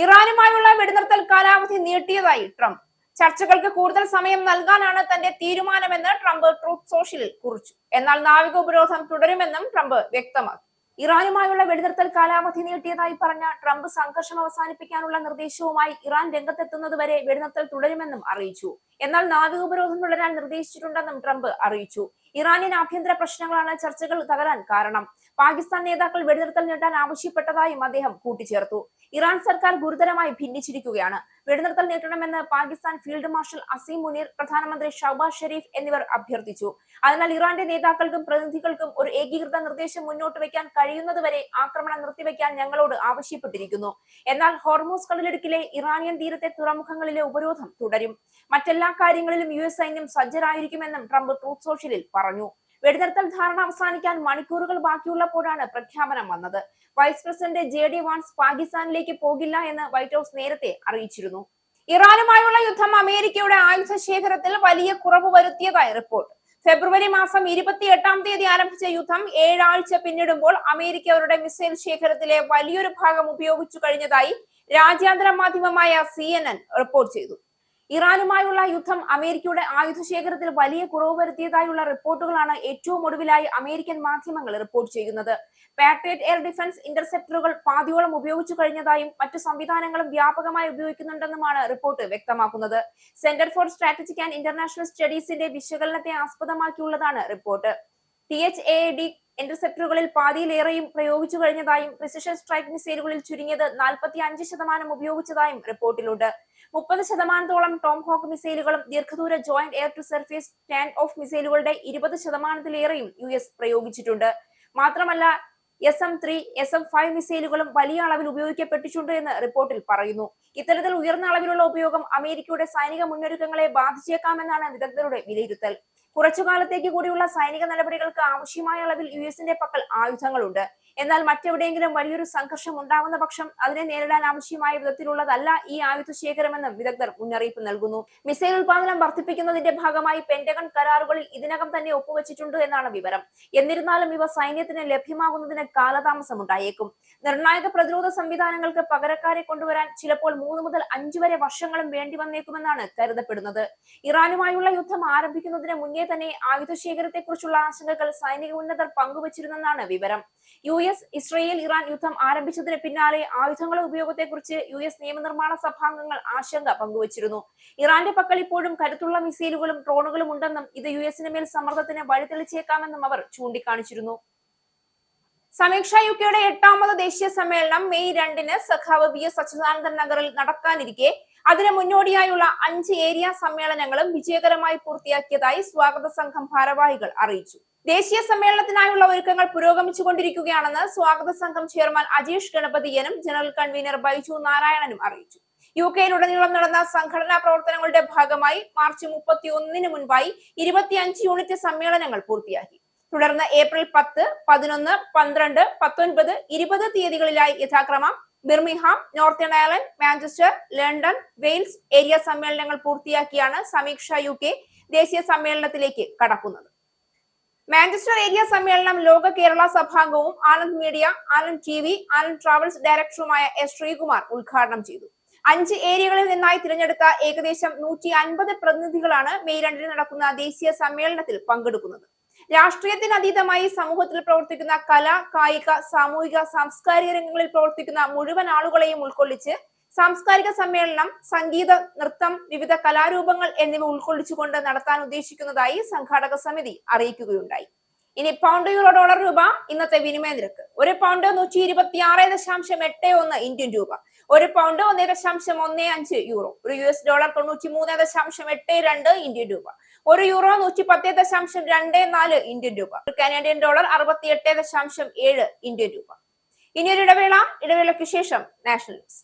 ഇറാനുമായുള്ള വെടിനിർത്തൽ കാലാവധി നീട്ടിയതായി ട്രംപ്. ചർച്ചകൾക്ക് കൂടുതൽ സമയം നൽകാനാണ് തന്റെ തീരുമാനമെന്ന് ട്രംപ് ട്രൂത്ത് സോഷ്യലിൽ കുറിച്ചു. എന്നാൽ നാവിക ഉപരോധം തുടരുമെന്നും ട്രംപ് വ്യക്തമാക്കി. ഇറാനുമായുള്ള വെടിനിർത്തൽ കാലാവധി നീട്ടിയതായി പറഞ്ഞ ട്രംപ് സംഘർഷം അവസാനിപ്പിക്കാനുള്ള നിർദ്ദേശവുമായി ഇറാൻ രംഗത്തെത്തുന്നതുവരെ വെടിനിർത്തൽ തുടരുമെന്നും അറിയിച്ചു. എന്നാൽ നാവിക ഉപരോധം തുടരാൻ നിർദ്ദേശിച്ചിട്ടുണ്ടെന്നും ട്രംപ് അറിയിച്ചു. ഇറാനിയൻ ആഭ്യന്തര പ്രശ്നങ്ങളാണ് ചർച്ചകൾ തകരാൻ കാരണം. പാകിസ്ഥാൻ നേതാക്കൾ വെടിനിർത്തൽ നീട്ടാൻ ആവശ്യപ്പെട്ടതായും അദ്ദേഹം കൂട്ടിച്ചേർത്തു. ഇറാൻ സർക്കാർ ഗുരുതരമായി ഭിന്നിച്ചിരിക്കുകയാണ്. വെടിനിർത്തൽ നീട്ടണമെന്ന് പാകിസ്ഥാൻ ഫീൽഡ് മാർഷൽ അസീം മുനീർ, പ്രധാനമന്ത്രി ഷഹബാസ് ഷെരീഫ് എന്നിവർ അഭ്യർത്ഥിച്ചു. അതിനാൽ ഇറാന്റെ നേതാക്കൾക്കും പ്രതിനിധികൾക്കും ഒരു ഏകീകൃത നിർദ്ദേശം മുന്നോട്ട് വയ്ക്കാൻ കഴിയുന്നതുവരെ ആക്രമണം നിർത്തിവെക്കാൻ ഞങ്ങളോട് ആവശ്യപ്പെട്ടിരിക്കുന്നു. എന്നാൽ ഹോർമൂസ് കടലിടുക്കിലെ ഇറാനിയൻ തീരത്തെ തുറമുഖങ്ങളിലെ ഉപരോധം തുടരും. മറ്റെല്ലാ കാര്യങ്ങളിലും US സൈന്യം സജ്ജരായിരിക്കുമെന്നും ട്രംപ് ട്രൂത്ത് സോഷ്യലിൽ പറഞ്ഞു. വെടിനിർത്തൽ ധാരണ അവസാനിക്കാൻ മണിക്കൂറുകൾ ബാക്കിയുള്ളപ്പോഴാണ് പ്രഖ്യാപനം വന്നത്. വൈസ് പ്രസിഡന്റ് JD വാൻസ് പാകിസ്ഥാനിലേക്ക് പോകില്ല എന്ന് വൈറ്റ് ഹൌസ് നേരത്തെ അറിയിച്ചിരുന്നു. ഇറാനുമായുള്ള യുദ്ധം അമേരിക്കയുടെ ആയുധ ശേഖരത്തിൽ വലിയ കുറവ് വരുത്തിയതായി റിപ്പോർട്ട്. ഫെബ്രുവരി മാസം 28-ാം തീയതി ആരംഭിച്ച യുദ്ധം 7 ആഴ്ച പിന്നിടുമ്പോൾ അമേരിക്ക അവരുടെ മിസൈൽ ശേഖരത്തിലെ വലിയൊരു ഭാഗം ഉപയോഗിച്ചു കഴിഞ്ഞതായി രാജ്യാന്തര മാധ്യമമായ CNN റിപ്പോർട്ട് ചെയ്തു. ഇറാനുമായുള്ള യുദ്ധം അമേരിക്കയുടെ ആയുധ ശേഖരത്തിൽ വലിയ കുറവ് വരുത്തിയതായുള്ള റിപ്പോർട്ടുകളാണ് ഏറ്റവും ഒടുവിലായി അമേരിക്കൻ മാധ്യമങ്ങൾ റിപ്പോർട്ട് ചെയ്യുന്നത്. പാട്രിയറ്റ് എയർ ഡിഫൻസ് ഇന്റർസെപ്റ്ററുകൾ പാതിയോളം ഉപയോഗിച്ചു കഴിഞ്ഞതായും മറ്റു സംവിധാനങ്ങളും വ്യാപകമായി ഉപയോഗിക്കുന്നുണ്ടെന്നുമാണ് റിപ്പോർട്ട് വ്യക്തമാക്കുന്നത്. Centre for strategic and international സ്റ്റഡീസിന്റെ വിശകലനത്തെ ആസ്പദമാക്കിയുള്ളതാണ് റിപ്പോർട്ട്. THAAD ഇന്റർസെപ്റ്ററുകളിൽ പാതിയിലേറെയും പ്രയോഗിച്ചു കഴിഞ്ഞതായും പ്രിസിഷൻ സ്ട്രൈക്ക് മിസൈലുകളിൽ ചുരുങ്ങിയത് 45% ഉപയോഗിച്ചതായും റിപ്പോർട്ടിലുണ്ട്. 30% ടോം ഹോക്ക് മിസൈലുകളും ദീർഘദൂര joint air to surface stand off മിസൈലുകളുടെ 20%-ലേറെയും US പ്രയോഗിച്ചിട്ടുണ്ട്. മാത്രമല്ല SM-3, SM-5 മിസൈലുകളും വലിയ അളവിൽ ഉപയോഗിക്കപ്പെട്ടിട്ടുണ്ട് എന്ന് റിപ്പോർട്ടിൽ പറയുന്നു. ഇത്തരത്തിൽ ഉയർന്ന അളവിലുള്ള ഉപയോഗം അമേരിക്കയുടെ സൈനിക മുന്നൊരുക്കങ്ങളെ ബാധിച്ചേക്കാമെന്നാണ് വിദഗ്ധരുടെ വിലയിരുത്തൽ. കുറച്ചുകാലത്തേക്ക് കൂടിയുള്ള സൈനിക നടപടികൾക്ക് ആവശ്യമായ അളവിൽ US-ന്റെ പക്കൽ ആയുധങ്ങളുണ്ട്. എന്നാൽ മറ്റെവിടെയെങ്കിലും വലിയൊരു സംഘർഷം ഉണ്ടാകുന്ന പക്ഷം അതിനെ നേരിടാൻ ആവശ്യമായ വിധത്തിലുള്ളതല്ല ഈ ആയുധ ശേഖരമെന്നും വിദഗ്ധർ മുന്നറിയിപ്പ് നൽകുന്നു. മിസൈൽ ഉൽപാദനം വർദ്ധിപ്പിക്കുന്നതിന്റെ ഭാഗമായി പെന്റഗൺ കരാറുകളിൽ ഇതിനകം തന്നെ ഒപ്പുവെച്ചിട്ടുണ്ട് എന്നാണ് വിവരം. എന്നിരുന്നാലും ഇവ സൈന്യത്തിന് ലഭ്യമാകുന്നതിന് കാലതാമസമുണ്ടായേക്കും. നിർണായക പ്രതിരോധ സംവിധാനങ്ങൾക്ക് പകരക്കാരെ കൊണ്ടുവരാൻ ചിലപ്പോൾ 3 മുതൽ 5 വരെ വർഷങ്ങളും വേണ്ടി വന്നേക്കുമെന്നാണ് കരുതപ്പെടുന്നത്. ഇറാനുമായുള്ള യുദ്ധം ആരംഭിക്കുന്നതിന് മുന്നേ തന്നെ ആയുധ ശേഖരത്തെക്കുറിച്ചുള്ള ആശങ്കകൾ സൈനിക ഉന്നതർ പങ്കുവച്ചിരുന്നെന്നാണ് വിവരം. US, ഇസ്രയേൽ, ഇറാൻ യുദ്ധം ആരംഭിച്ചതിന് പിന്നാലെ ആയുധങ്ങളുടെ ഉപയോഗത്തെക്കുറിച്ച് US നിയമനിർമ്മാണ സഭാംഗങ്ങൾ ആശങ്ക പങ്കുവച്ചിരുന്നു. ഇറാന്റെ പക്കൽ ഇപ്പോഴും കരുത്തുള്ള മിസൈലുകളും ഡ്രോണുകളും ഉണ്ടെന്നും ഇത് US-ന് മേൽ സമ്മർദ്ദത്തിന് വഴിതെളിച്ചേക്കാമെന്നും അവർ ചൂണ്ടിക്കാണിച്ചിരുന്നു. സമീക്ഷ യുകെയുടെ 8ാമത് ദേശീയ സമ്മേളനം മെയ് 2-ന് സഖാവ് VS അച്യുതാനന്ദൻ നഗറിൽ നടക്കാനിരിക്കെ അതിന് മുന്നോടിയായുള്ള 5 ഏരിയ സമ്മേളനങ്ങളും വിജയകരമായി പൂർത്തിയാക്കിയതായി സ്വാഗത സംഘം ഭാരവാഹികൾ അറിയിച്ചു. ദേശീയ സമ്മേളനത്തിനായുള്ള ഒരുക്കങ്ങൾ പുരോഗമിച്ചുകൊണ്ടിരിക്കുകയാണെന്ന് സ്വാഗത സംഘം ചെയർമാൻ അജീഷ് ഗണപതിയനും ജനറൽ കൺവീനർ ബൈജു നാരായണനും അറിയിച്ചു. യുകെയിലുടനീളം നടന്ന സംഘടനാ പ്രവർത്തനങ്ങളുടെ ഭാഗമായി മാർച്ച് 31-ന് മുൻപായി 25 യൂണിറ്റ് സമ്മേളനങ്ങൾ പൂർത്തിയാക്കി. തുടർന്ന് ഏപ്രിൽ 10, 11, 12, 19, 20 തീയതികളിലായി യഥാക്രമം Birmingham, northern Ireland, Manchester, London, Wales area സമ്മേളനങ്ങൾ പൂർത്തിയാക്കിയാണ് സമീക്ഷ UK ദേശീയ സമ്മേളനത്തിലേക്ക് കടക്കുന്നത്. മാഞ്ചസ്റ്റർ ഏരിയ സമ്മേളനം ലോക കേരള സഭാംഗവും Anand media, Anand TV, Anand travels ഡയറക്ടറുമായ S. ശ്രീകുമാർ ഉദ്ഘാടനം ചെയ്തു. 5 ഏരിയകളിൽ നിന്നായി തിരഞ്ഞെടുത്ത ഏകദേശം 150 പ്രതിനിധികളാണ് മെയ് 2 നടക്കുന്ന ദേശീയ സമ്മേളനത്തിൽ പങ്കെടുക്കുന്നത്. രാഷ്ട്രീയത്തിന് അതീതമായി സമൂഹത്തിൽ പ്രവർത്തിക്കുന്ന കല, കായിക, സാമൂഹിക, സാംസ്കാരിക രംഗങ്ങളിൽ പ്രവർത്തിക്കുന്ന മുഴുവൻ ആളുകളെയും ഉൾക്കൊള്ളിച്ച് സാംസ്കാരിക സമ്മേളനം സംഗീത, നൃത്തം, വിവിധ കലാരൂപങ്ങൾ എന്നിവ ഉൾക്കൊള്ളിച്ചുകൊണ്ട് നടത്താൻ ഉദ്ദേശിക്കുന്നതായി സംഘാടക സമിതി അറിയിക്കുകയുണ്ടായി. ഇനി പൗണ്ട്, യൂറോ, ഡോളർ, രൂപ ഇന്നത്തെ വിനിമയ നിരക്ക്. ഒരു പൗണ്ട് 126.81 ഇന്ത്യൻ രൂപ, ഒരു പൗണ്ട് 1.15 യൂറോ, ഒരു US ഡോളർ 93.82 ഇന്ത്യൻ രൂപ, ഒരു യൂറോ 110.24 ഇന്ത്യൻ രൂപ, ഒരു കനേഡിയൻ ഡോളർ 68.7 ഇന്ത്യൻ രൂപ. ഇനിയൊരു ഇടവേളയ്ക്ക് ശേഷം നാഷണൽ ന്യൂസ്.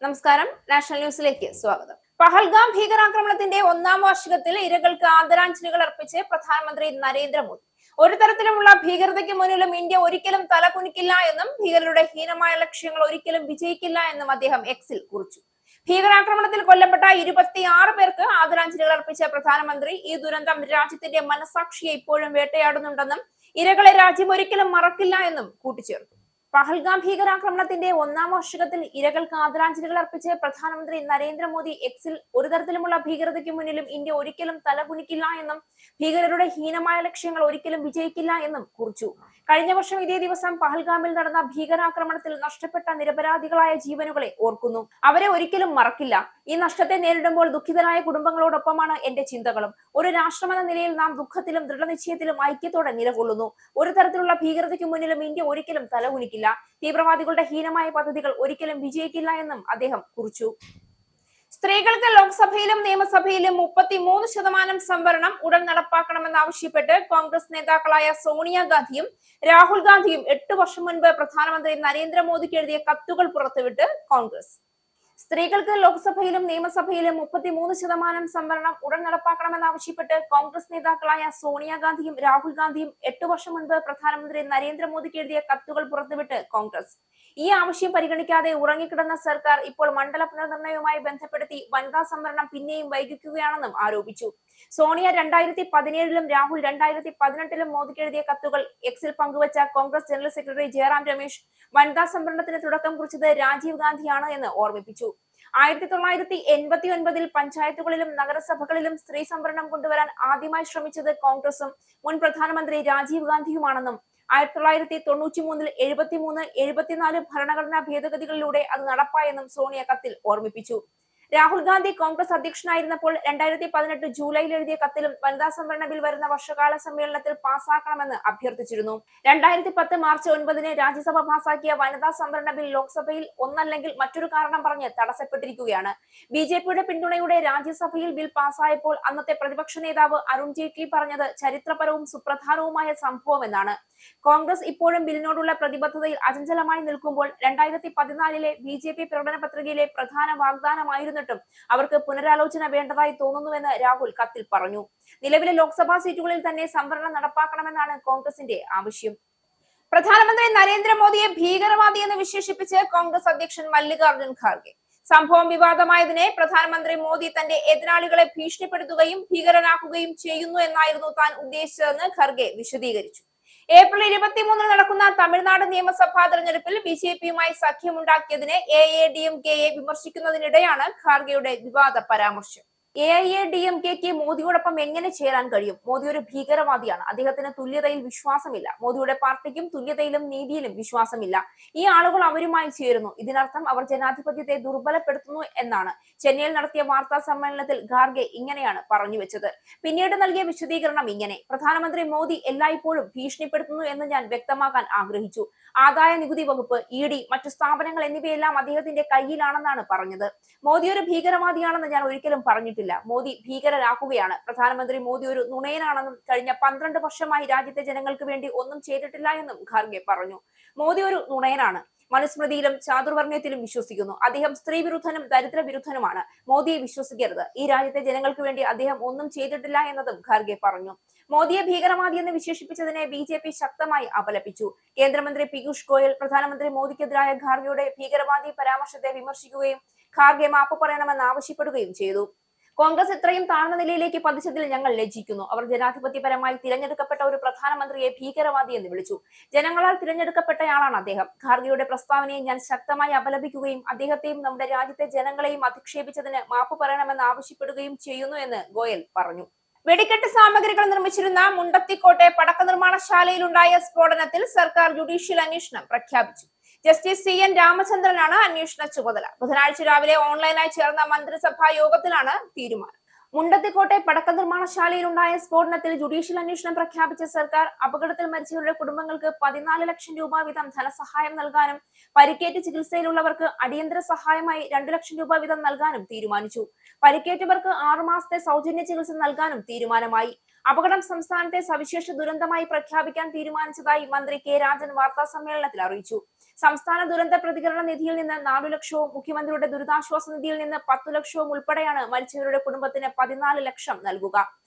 നമസ്കാരം, നാഷണൽ ന്യൂസിലേക്ക് സ്വാഗതം. പഹൽഗാം ഭീകരാക്രമണത്തിന്റെ 1ാം വാർഷികത്തിൽ ഇരകൾക്ക് ആദരാഞ്ജലികൾ അർപ്പിച്ച് പ്രധാനമന്ത്രി നരേന്ദ്രമോദി. ഒരു തരത്തിലുമുള്ള ഭീകരതയ്ക്ക് മുന്നിലും ഇന്ത്യ ഒരിക്കലും തലകുനിക്കില്ല എന്നും ഭീകരരുടെ ഹീനമായ ലക്ഷ്യങ്ങൾ ഒരിക്കലും വിജയിക്കില്ല എന്നും അദ്ദേഹം എക്സിൽ കുറിച്ചു. ഭീകരാക്രമണത്തിൽ കൊല്ലപ്പെട്ട 26 പേർക്ക് ആദരാഞ്ജലികൾ അർപ്പിച്ച പ്രധാനമന്ത്രി ഈ ദുരന്തം രാജ്യത്തിന്റെ മനസാക്ഷിയെ ഇപ്പോഴും വേട്ടയാടുന്നുണ്ടെന്നും ഇരകളെ രാജ്യം ഒരിക്കലും മറക്കില്ല എന്നും കൂട്ടിച്ചേർത്തു. പഹൽഗാം ഭീകരാക്രമണത്തിന്റെ 1ാം വാർഷികത്തിൽ ഇരകൾക്ക് ആദരാഞ്ജലികൾ അർപ്പിച്ച് പ്രധാനമന്ത്രി നരേന്ദ്രമോദി എക്സിൽ ഒരു തരത്തിലുമുള്ള ഭീകരതയ്ക്ക് മുന്നിലും ഇന്ത്യ ഒരിക്കലും തലകുനിക്കില്ല എന്നും ഭീകരരുടെ ഹീനമായ ലക്ഷ്യങ്ങൾ ഒരിക്കലും വിജയിക്കില്ല എന്നും കുറിച്ചു. കഴിഞ്ഞ വർഷം ഇതേ ദിവസം പഹൽഗാമിൽ നടന്ന ഭീകരാക്രമണത്തിൽ നഷ്ടപ്പെട്ട നിരപരാധികളായ ജീവനുകളെ ഓർക്കുന്നു. അവരെ ഒരിക്കലും മറക്കില്ല. ഈ നഷ്ടത്തെ നേരിടുമ്പോൾ ദുഃഖിതരായ കുടുംബങ്ങളോടൊപ്പമാണ് എന്റെ ചിന്തകളും. ഒരു രാഷ്ട്രമെന്ന നിലയിൽ നാം ദുഃഖത്തിലും ദൃഢനിശ്ചയത്തിലും ഐക്യത്തോടെ നിലകൊള്ളുന്നു. ഒരു തരത്തിലുള്ള ഭീകരതയ്ക്ക് മുന്നിലും ഇന്ത്യ ഒരിക്കലും തലകുനിക്കില്ല. തീവ്രവാദികളുടെ ഹീനമായ പദ്ധതികൾ ഒരിക്കലും വിജയിക്കില്ല എന്നും അദ്ദേഹം കുറിച്ചു. സ്ത്രീകൾക്ക് ലോക്സഭയിലും നിയമസഭയിലും 33% സംവരണം ഉടൻ നടപ്പാക്കണമെന്നാവശ്യപ്പെട്ട് കോൺഗ്രസ് നേതാക്കളായ സോണിയാഗാന്ധിയും രാഹുൽ ഗാന്ധിയും 8 വർഷം മുൻപ് പ്രധാനമന്ത്രി നരേന്ദ്രമോദിക്ക് എഴുതിയ കത്തുകൾ പുറത്തുവിട്ട് കോൺഗ്രസ്. സ്ത്രീകൾക്ക് ലോക്സഭയിലും നിയമസഭയിലും 33% സംവരണം ഉടൻ നടപ്പാക്കണമെന്നാവശ്യപ്പെട്ട് കോൺഗ്രസ് നേതാക്കളായ സോണിയാഗാന്ധിയും രാഹുൽ ഗാന്ധിയും 8 വർഷം മുൻപ് പ്രധാനമന്ത്രി നരേന്ദ്രമോദിക്ക് എഴുതിയ കത്തുകൾ പുറത്തുവിട്ട് കോൺഗ്രസ്. ഈ ആവശ്യം പരിഗണിക്കാതെ ഉറങ്ങിക്കിടന്ന സർക്കാർ ഇപ്പോൾ മണ്ഡല പുനർനിർണയവുമായി ബന്ധപ്പെടുത്തി വനിതാ സംവരണം പിന്നെയും വൈകിക്കുകയാണെന്നും ആരോപിച്ചു. സോണിയ 2017-ലും രാഹുൽ 2018-ലും മോദിക്ക് എഴുതിയ കത്തുകൾ എക്സിൽ പങ്കുവച്ച കോൺഗ്രസ് ജനറൽ സെക്രട്ടറി ജയറാം രമേശ് വനിതാ സംവരണത്തിന് തുടക്കം കുറിച്ചത് രാജീവ് ഗാന്ധിയാണ് എന്ന് ഓർമ്മിപ്പിച്ചു. 1989-ൽ പഞ്ചായത്തുകളിലും നഗരസഭകളിലും സ്ത്രീ സംവരണം കൊണ്ടുവരാൻ ആദ്യമായി ശ്രമിച്ചത് കോൺഗ്രസും മുൻ പ്രധാനമന്ത്രി രാജീവ് ഗാന്ധിയുമാണെന്നും 1993-ൽ 73, 74 ഭരണഘടനാ ഭേദഗതികളിലൂടെ അത് നടപ്പായെന്നും സോണിയ കത്തിൽ ഓർമ്മിപ്പിച്ചു. രാഹുൽ ഗാന്ധി കോൺഗ്രസ് അധ്യക്ഷനായിരുന്നപ്പോൾ 2018 ജൂലൈയിൽ എഴുതിയ കത്തിലും വനിതാ സംവരണ ബിൽ വരുന്ന വർഷകാല സമ്മേളനത്തിൽ പാസാക്കണമെന്ന് അഭ്യർത്ഥിച്ചിരുന്നു. 2010 മാർച്ച് 9-ന് രാജ്യസഭ പാസാക്കിയ വനിതാ സംവരണ ബിൽ ലോക്സഭയിൽ ഒന്നല്ലെങ്കിൽ മറ്റൊരു കാരണം പറഞ്ഞ് തടസ്സപ്പെട്ടിരിക്കുകയാണ്. BJPയുടെ പിന്തുണയോടെ രാജ്യസഭയിൽ ബിൽ പാസായപ്പോൾ അന്നത്തെ പ്രതിപക്ഷ നേതാവ് അരുൺ ജെയ്റ്റ്ലി പറഞ്ഞത് ചരിത്രപരവും സുപ്രധാനവുമായ സംഭവമെന്നാണ്. കോൺഗ്രസ് ഇപ്പോഴും ബില്ലിനോടുള്ള പ്രതിബദ്ധതയിൽ അചഞ്ചലമായി നിൽക്കുമ്പോൾ 2014-ലെ BJP പ്രകടന പത്രികയിലെ പ്രധാന വാഗ്ദാനമായിരുന്നിട്ടും അവർക്ക് പുനരാലോചന വേണ്ടതായി തോന്നുന്നുവെന്ന് രാഹുൽ കത്തിൽ പറഞ്ഞു. നിലവിലെ ലോക്സഭാ സീറ്റുകളിൽ തന്നെ സംവരണം നടപ്പാക്കണമെന്നാണ് കോൺഗ്രസിന്റെ ആവശ്യം. പ്രധാനമന്ത്രി നരേന്ദ്രമോദിയെ ഭീകരവാദി എന്ന് വിശേഷിപ്പിച്ച് കോൺഗ്രസ് അധ്യക്ഷൻ മല്ലികാർജുൻ ഖാർഗെ. സംഭവം വിവാദമായതിനെ പ്രധാനമന്ത്രി മോദി തന്റെ എതിരാളികളെ ഭീഷണിപ്പെടുത്തുകയും ഭീകരനാക്കുകയും ചെയ്യുന്നു എന്നായിരുന്നു താൻ ഉദ്ദേശിച്ചതെന്ന് ഖർഗെ വിശദീകരിച്ചു. ഏപ്രിൽ 23-ന് നടക്കുന്ന തമിഴ്നാട് നിയമസഭാ തെരഞ്ഞെടുപ്പിൽ BJPയുമായി സഖ്യമുണ്ടാക്കിയതിനെ AIADMKയെ വിമർശിക്കുന്നതിനിടെയാണ് ഖാർഗെയുടെ വിവാദ പരാമർശം. AIADMKയ്ക്ക് മോദിയോടൊപ്പം എങ്ങനെ ചേരാൻ കഴിയും? മോദി ഒരു ഭീകരവാദിയാണ്. അദ്ദേഹത്തിന് തുല്യതയിൽ വിശ്വാസമില്ല. മോദിയുടെ പാർട്ടിക്കും തുല്യതയിലും നീതിയിലും വിശ്വാസമില്ല. ഈ ആളുകൾ അവരുമായി ചേരുന്നു. ഇതിനർത്ഥം അവർ ജനാധിപത്യത്തെ ദുർബലപ്പെടുത്തുന്നു എന്നാണ്. ചെന്നൈയിൽ നടത്തിയ വാർത്താ സമ്മേളനത്തിൽ ഖാർഗെ ഇങ്ങനെയാണ് പറഞ്ഞു വെച്ചത്. പിന്നീട് നൽകിയ വിശദീകരണം ഇങ്ങനെ: പ്രധാനമന്ത്രി മോദി എല്ലായ്പ്പോഴും ഭീഷണിപ്പെടുത്തുന്നു എന്ന് ഞാൻ വ്യക്തമാക്കാൻ ആഗ്രഹിച്ചു. ആദായ നികുതി വകുപ്പ്, ED, മറ്റു സ്ഥാപനങ്ങൾ എന്നിവയെല്ലാം അദ്ദേഹത്തിന്റെ കയ്യിലാണെന്നാണ് പറഞ്ഞത്. മോദി ഒരു ഭീകരവാദിയാണെന്ന് ഞാൻ ഒരിക്കലും പറഞ്ഞിട്ടില്ല. ചെയ്തിട്ടില്ല. മോദി ഭീകരരാക്കുകയാണ്. പ്രധാനമന്ത്രി മോദി ഒരു നുണയനാണെന്നും കഴിഞ്ഞ 12 വർഷമായി രാജ്യത്തെ ജനങ്ങൾക്ക് വേണ്ടി ഒന്നും ചെയ്തിട്ടില്ല എന്നും ഖാർഗെ പറഞ്ഞു. മോദി ഒരു നുണയനാണ്. മനുസ്മൃതിയിലും ചാതുർവർണ്ണയത്തിലും വിശ്വസിക്കുന്നു. അദ്ദേഹം സ്ത്രീ വിരുദ്ധനും ദരിദ്ര വിരുദ്ധനുമാണ്. മോദിയെ വിശ്വസിക്കരുത്. ഈ രാജ്യത്തെ ജനങ്ങൾക്ക് വേണ്ടി അദ്ദേഹം ഒന്നും ചെയ്തിട്ടില്ല എന്നതും ഖാർഗെ പറഞ്ഞു. മോദിയെ ഭീകരവാദിയെന്ന് വിശേഷിപ്പിച്ചതിനെ BJP ശക്തമായി അപലപിച്ചു. കേന്ദ്രമന്ത്രി പീയൂഷ് ഗോയൽ പ്രധാനമന്ത്രി മോദിക്കെതിരായ ഖാർഗെയുടെ ഭീകരവാദി പരാമർശത്തെ വിമർശിക്കുകയും ഖാർഗെ മാപ്പ് പറയണമെന്ന് ആവശ്യപ്പെടുകയും ചെയ്തു. കോൺഗ്രസ് ഇത്രയും താഴ്ന്ന നിലയിലേക്ക് പതിച്ചതിൽ ഞങ്ങൾ ലജ്ജിക്കുന്നു. അവർ ജനാധിപത്യപരമായി തിരഞ്ഞെടുക്കപ്പെട്ട ഒരു പ്രധാനമന്ത്രിയെ ഭീകരവാദി എന്ന് വിളിച്ചു. ജനങ്ങളാൽ തിരഞ്ഞെടുക്കപ്പെട്ടയാളാണ് അദ്ദേഹം. ഖാർഗെയുടെ പ്രസ്താവനയെ ഞാൻ ശക്തമായി അപലപിക്കുകയും അദ്ദേഹത്തെയും നമ്മുടെ രാജ്യത്തെ ജനങ്ങളെയും അധിക്ഷേപിച്ചതിന് മാപ്പ് പറയണമെന്ന് ആവശ്യപ്പെടുകയും ചെയ്യുന്നു എന്ന് ഗോയൽ പറഞ്ഞു. വെടിക്കെട്ട് സാമഗ്രികൾ നിർമ്മിച്ചിരുന്ന മുണ്ടത്തിക്കോട്ടെ പടക്ക നിർമ്മാണശാലയിലുണ്ടായ സ്ഫോടനത്തിൽ സർക്കാർ ജുഡീഷ്യൽ അന്വേഷണം പ്രഖ്യാപിച്ചു. ജസ്റ്റിസ് CN രാമചന്ദ്രനാണ് അന്വേഷണ ചുമതല. ബുധനാഴ്ച രാവിലെ ഓൺലൈനായി ചേർന്ന മന്ത്രിസഭാ യോഗത്തിലാണ് തീരുമാനം. മുണ്ടത്തിക്കോട്ടെ പടക്ക നിർമ്മാണശാലയിലുണ്ടായ സ്ഫോടനത്തിൽ ജുഡീഷ്യൽ അന്വേഷണം പ്രഖ്യാപിച്ച സർക്കാർ അപകടത്തിൽ മരിച്ചവരുടെ കുടുംബങ്ങൾക്ക് 14 ലക്ഷം രൂപ വീതം ധനസഹായം നൽകാനും പരിക്കേറ്റ് ചികിത്സയിലുള്ളവർക്ക് അടിയന്തര സഹായമായി 2 ലക്ഷം രൂപ വീതം നൽകാനും തീരുമാനിച്ചു. പരിക്കേറ്റവർക്ക് 6 മാസത്തെ സൗജന്യ ചികിത്സ നൽകാനും തീരുമാനമായി. അപകടം സംസ്ഥാനത്തെ സവിശേഷ ദുരന്തമായി പ്രഖ്യാപിക്കാൻ തീരുമാനിച്ചതായി മന്ത്രി K രാജൻ വാർത്താ സമ്മേളനത്തിൽ അറിയിച്ചു. സംസ്ഥാന ദുരന്ത പ്രതികരണ നിധിയിൽ നിന്ന് 4 ലക്ഷവും മുഖ്യമന്ത്രിയുടെ ദുരിതാശ്വാസ നിധിയിൽ നിന്ന് 10 ലക്ഷവും ഉൾപ്പെടെയാണ് മരിച്ചവരുടെ കുടുംബത്തിന് 14 ലക്ഷം നൽകുക.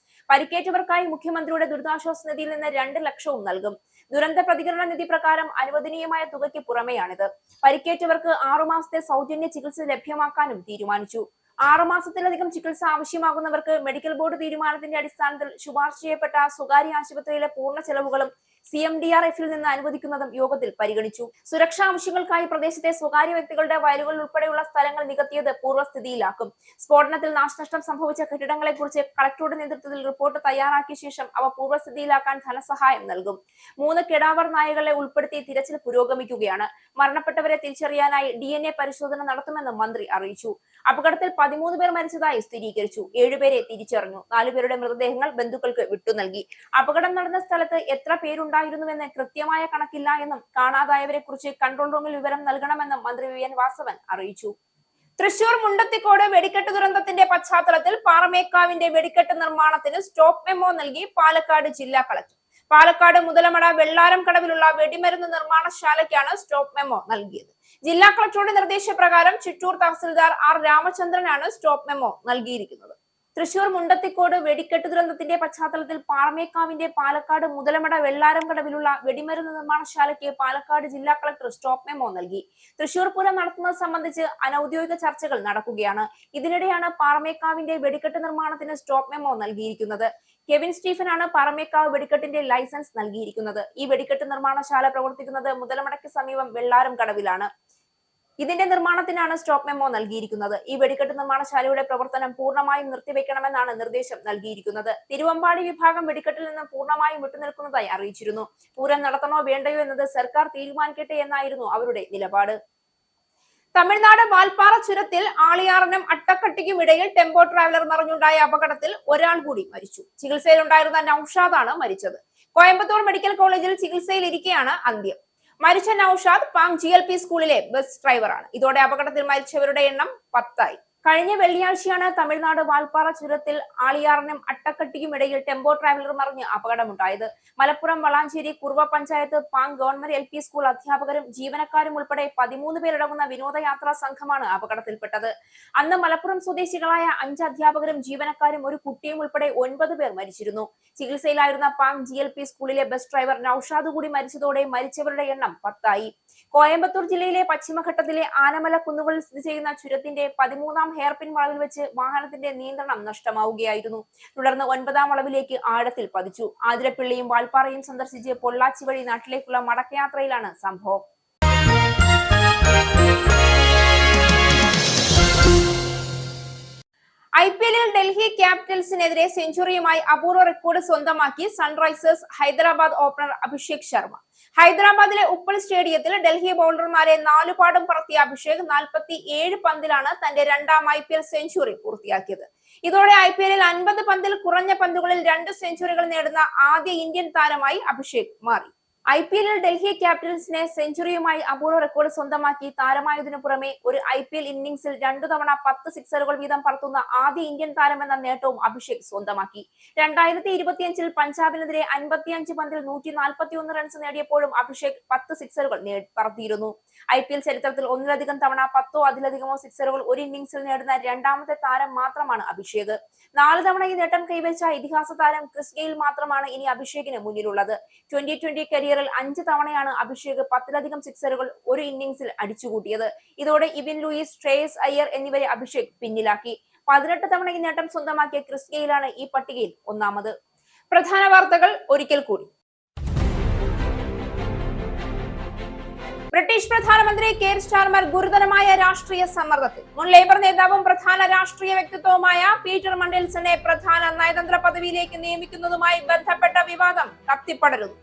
പരിക്കേറ്റവർക്കായി മുഖ്യമന്ത്രിയുടെ ദുരിതാശ്വാസ നിധിയിൽ നിന്ന് 2 ലക്ഷവും നൽകും. ദുരന്ത പ്രതികരണ നിധി പ്രകാരം അനുവദനീയമായ തുകയ്ക്ക് പുറമെയാണിത്. പരിക്കേറ്റവർക്ക് 6 മാസത്തെ സൗജന്യ ചികിത്സ ലഭ്യമാക്കാനും തീരുമാനിച്ചു. 6 മാസത്തിലധികം ചികിത്സ ആവശ്യമാകുന്നവർക്ക് മെഡിക്കൽ ബോർഡ് തീരുമാനത്തിന്റെ അടിസ്ഥാനത്തിൽ ശുപാർശ ചെയ്യപ്പെട്ട സ്വകാര്യ ആശുപത്രിയിലെ പൂർണ്ണ ചെലവുകളും CMDRF-ൽ നിന്ന് അനുവദിക്കുന്നതും യോഗത്തിൽ പരിഗണിച്ചു. സുരക്ഷാ ആവശ്യങ്ങൾക്കായി പ്രദേശത്തെ സ്വകാര്യ വ്യക്തികളുടെ വയലുകൾ ഉൾപ്പെടെയുള്ള സ്ഥലങ്ങൾ നികത്തിയത് പൂർവ്വസ്ഥിതിയിലാക്കും. സ്ഫോടനത്തിൽ നാശനഷ്ടം സംഭവിച്ച കെട്ടിടങ്ങളെക്കുറിച്ച് കളക്ടറുടെ നേതൃത്വത്തിൽ റിപ്പോർട്ട് തയ്യാറാക്കിയ ശേഷം അവ പൂർവ്വസ്ഥിതിയിലാക്കാൻ ധനസഹായം നൽകും. 3 കെടാവർ നായകളെ ഉൾപ്പെടുത്തി തിരച്ചിൽ പുരോഗമിക്കുകയാണ്. മരണപ്പെട്ടവരെ തിരിച്ചറിയാനായി DNA പരിശോധന നടത്തുമെന്ന് മന്ത്രി അറിയിച്ചു. അപകടത്തിൽ 13 പേർ മരിച്ചതായി സ്ഥിരീകരിച്ചു. 7 പേരെ തിരിച്ചറിഞ്ഞു. 4 പേരുടെ മൃതദേഹങ്ങൾ ബന്ധുക്കൾക്ക് വിട്ടു നൽകി. അപകടം നടന്ന സ്ഥലത്ത് എത്ര പേരുണ്ടായിരുന്നുവെന്ന് കൃത്യമായ കണക്കില്ല എന്നും കാണാതായവരെ കുറിച്ച് കൺട്രോൾ റൂമിൽ വിവരം നൽകണമെന്നും മന്ത്രി VN വാസവൻ അറിയിച്ചു. തൃശൂർ മുണ്ടത്തിക്കോട് വെടിക്കെട്ട് ദുരന്തത്തിന്റെ പശ്ചാത്തലത്തിൽ പാറമേക്കാവിന്റെ വെടിക്കെട്ട് നിർമ്മാണത്തിന് സ്റ്റോപ്പ് മെമ്മോ നൽകി പാലക്കാട് ജില്ലാ കളക്ടർ. പാലക്കാട് മുതലമട വെള്ളാരം കടവിലുള്ള വെടിമരുന്ന് നിർമ്മാണശാലയ്ക്കാണ് സ്റ്റോപ്പ് മെമ്മോ നൽകിയത്. ജില്ലാ കളക്ടറുടെ നിർദ്ദേശപ്രകാരം ചിറ്റൂർ തഹസിൽദാർ R രാമചന്ദ്രനാണ് സ്റ്റോപ്പ് മെമ്മോ നൽകിയിരിക്കുന്നത്. തൃശൂർ മുണ്ടത്തിക്കോട് വെടിക്കെട്ട് ദുരന്തത്തിന്റെ പശ്ചാത്തലത്തിൽ പാറമേക്കാവിന്റെ പാലക്കാട് മുതലമട വെള്ളാരം കടവിലുള്ള വെടിമരുന്ന് നിർമ്മാണശാലയ്ക്ക് പാലക്കാട് ജില്ലാ കളക്ടർ സ്റ്റോപ്പ് മെമ്മോ നൽകി. തൃശൂർ പൂരം നടത്തുന്നത് സംബന്ധിച്ച് അനൌദ്യോഗിക ചർച്ചകൾ നടക്കുകയാണ്. ഇതിനിടെയാണ് പാറമേക്കാവിന്റെ വെടിക്കെട്ട് നിർമ്മാണത്തിന് സ്റ്റോപ്പ് മെമ്മോ നൽകിയിരിക്കുന്നത്. കെവിൻ സ്റ്റീഫനാണ് പാറമേക്കാവ് വെടിക്കെട്ടിന്റെ ലൈസൻസ് നൽകിയിരിക്കുന്നത്. ഈ വെടിക്കെട്ട് നിർമ്മാണശാല പ്രവർത്തിക്കുന്നത് മുതലമടയ്ക്ക് സമീപം വെള്ളാരം കടവിലാണ്. ഇതിന്റെ നിർമ്മാണത്തിനാണ് സ്റ്റോപ്പ് മെമ്മോ നൽകിയിരിക്കുന്നത്. ഈ വെടിക്കെട്ട് നിർമ്മാണശാലയുടെ പ്രവർത്തനം പൂർണ്ണമായും നിർത്തിവെക്കണമെന്നാണ് നിർദ്ദേശം നൽകിയിരിക്കുന്നത്. തിരുവമ്പാടി വിഭാഗം വെടിക്കെട്ടിൽ നിന്ന് പൂർണ്ണമായും വിട്ടുനിൽക്കുന്നതായി അറിയിച്ചിരുന്നു. പൂരം നടത്തണോ വേണ്ടയോ എന്നത് സർക്കാർ തീരുമാനിക്കട്ടെ എന്നായിരുന്നു അവരുടെ നിലപാട്. തമിഴ്നാട് വാൽപ്പാറ ചുരത്തിൽ ആളിയാറിനും അട്ടക്കട്ടിക്കും ഇടയിൽ ടെമ്പോ ട്രാവലർ മറിഞ്ഞുണ്ടായ അപകടത്തിൽ ഒരാൾ കൂടി മരിച്ചു. ചികിത്സയിലുണ്ടായിരുന്ന നൌഷാദാണ് മരിച്ചത്. കോയമ്പത്തൂർ മെഡിക്കൽ കോളേജിൽ ചികിത്സയിലിരിക്കെയാണ് അന്ത്യം. മരിച്ച നൌഷാദ് പാങ് GLP സ്കൂളിലെ ബസ് ഡ്രൈവറാണ്. ഇതോടെ അപകടത്തിൽ മരിച്ചവരുടെ എണ്ണം 10 ആയി. കഴിഞ്ഞ വെള്ളിയാഴ്ചയാണ് തമിഴ്നാട് വാൽപ്പാറ ചുരത്തിൽ ആളിയാറിനും അട്ടക്കട്ടിക്കും ഇടയിൽ ടെമ്പോ ട്രാവലർ മറിഞ്ഞ് അപകടമുണ്ടായത്. Malappuram Valanchery Kuruva panchayat Pang government LP school അധ്യാപകരും ജീവനക്കാരും ഉൾപ്പെടെ 13 പേരടങ്ങുന്ന വിനോദയാത്രാ സംഘമാണ് അപകടത്തിൽപ്പെട്ടത്. അന്ന് മലപ്പുറം സ്വദേശികളായ 5 അധ്യാപകരും ജീവനക്കാരും ഒരു കുട്ടിയും ഉൾപ്പെടെ 9 പേർ മരിച്ചിരുന്നു. ചികിത്സയിലായിരുന്ന പാങ് GLP സ്കൂളിലെ ബസ് ഡ്രൈവർ നൌഷാദ് കൂടി മരിച്ചതോടെ മരിച്ചവരുടെ എണ്ണം 10 ആയി. കോയമ്പത്തൂർ ജില്ലയിലെ പശ്ചിമഘട്ടത്തിലെ ആനമല കുന്നുകളിൽ സ്ഥിതി ചെയ്യുന്ന ചുരത്തിന്റെ 13ാം ഹെയർപിൻ വളവിൽ വെച്ച് വാഹനത്തിന്റെ നിയന്ത്രണം നഷ്ടമാവുകയായിരുന്നു. തുടർന്ന് 9ാം വളവിലേക്ക് ആഴത്തിൽ പതിച്ചു. ആതിരപ്പിള്ളിയും വാൽപ്പാറയും സന്ദർശിച്ച് പൊള്ളാച്ചി വഴി നാട്ടിലേക്കുള്ള മടക്കയാത്രയിലാണ് സംഭവം. IPL-ൽ ഡൽഹി ക്യാപിറ്റൽസിനെതിരെ സെഞ്ചുറിയുമായി അപൂർവ റെക്കോർഡ് സ്വന്തമാക്കി സൺറൈസേഴ്സ് ഹൈദരാബാദ് ഓപ്പണർ അഭിഷേക് ശർമ്മ. ഹൈദരാബാദിലെ ഉപ്പൾ സ്റ്റേഡിയത്തിൽ ഡൽഹി ബൗളർമാരെ 4 പാടും പറത്തിയ അഭിഷേക് 47 പന്തിലാണ് തന്റെ 2ാം IPL സെഞ്ചുറി പൂർത്തിയാക്കിയത്. ഇതോടെ IPL-ൽ 50 പന്തിൽ കുറഞ്ഞ പന്തുകളിൽ 2 സെഞ്ചുറികൾ നേടുന്ന ആദ്യ ഇന്ത്യൻ താരമായി അഭിഷേക് മാറി. IPL ഡൽഹി ക്യാപിറ്റൽസിനെ സെഞ്ചുറിയുമായി അപൂർവ റെക്കോർഡ് സ്വന്തമാക്കി താരമായതിനു പുറമെ ഒരു IPL ഇന്നിംഗ്സിൽ 2 തവണ 10 സിക്സറുകൾ വീതം പറത്തുന്ന ആദ്യ ഇന്ത്യൻ താരമെന്ന നേട്ടവും അഭിഷേക് സ്വന്തമാക്കി. 2025-ൽ പഞ്ചാബിനെതിരെ 55 പന്തിൽ 141 റൺസ് നേടിയപ്പോഴും അഭിഷേക് 10 സിക്സറുകൾ പറത്തിയിരുന്നു. IPL ചരിത്രത്തിൽ ഒന്നിലധികം തവണ 10ഓ അതിലധികമോ സിക്സറുകൾ ഒരു ഇന്നിംഗ്സിൽ നേടുന്ന രണ്ടാമത്തെ താരം മാത്രമാണ് അഭിഷേക്. 4 തവണ ഈ നേട്ടം കൈവരിച്ച ഇതിഹാസ താരം ക്രിസ് ഗെയിൽ മാത്രമാണ് ഇനി അഭിഷേകിന് മുന്നിലുള്ളത്. 2020 കരിയറിൽ 5 തവണയാണ് അഭിഷേക് 10ലധികം സിക്സറുകൾ ഒരു ഇന്നിംഗ്സിൽ അടിച്ചുകൂട്ടിയത്. ഇതോടെ ഇവിൻ ലൂയിസ്, ശ്രേയസ് അയ്യർ എന്നിവരെ അഭിഷേക് പിന്നിലാക്കി. 18 തവണ ഈ നേട്ടം സ്വന്തമാക്കിയ ക്രിസ് ഗെയിലാണ് ഈ പട്ടികയിൽ ഒന്നാമത്. പ്രധാന വാർത്തകൾ ഒരിക്കൽ കൂടി. ബ്രിട്ടീഷ് പ്രധാനമന്ത്രി കെയർ സ്റ്റാർമർ ഗുരുതരമായ രാഷ്ട്രീയ സമ്മർദ്ദത്തിൽ. മുൻ ലേബർ നേതാവും പ്രധാന രാഷ്ട്രീയ വ്യക്തിത്വവുമായ പീറ്റർ മണ്ടേൽസനെ പ്രധാന നയതന്ത്ര പദവിയിലേക്ക് നിയമിക്കുന്നതുമായി ബന്ധപ്പെട്ട വിവാദം കത്തിപ്പടരുന്നു.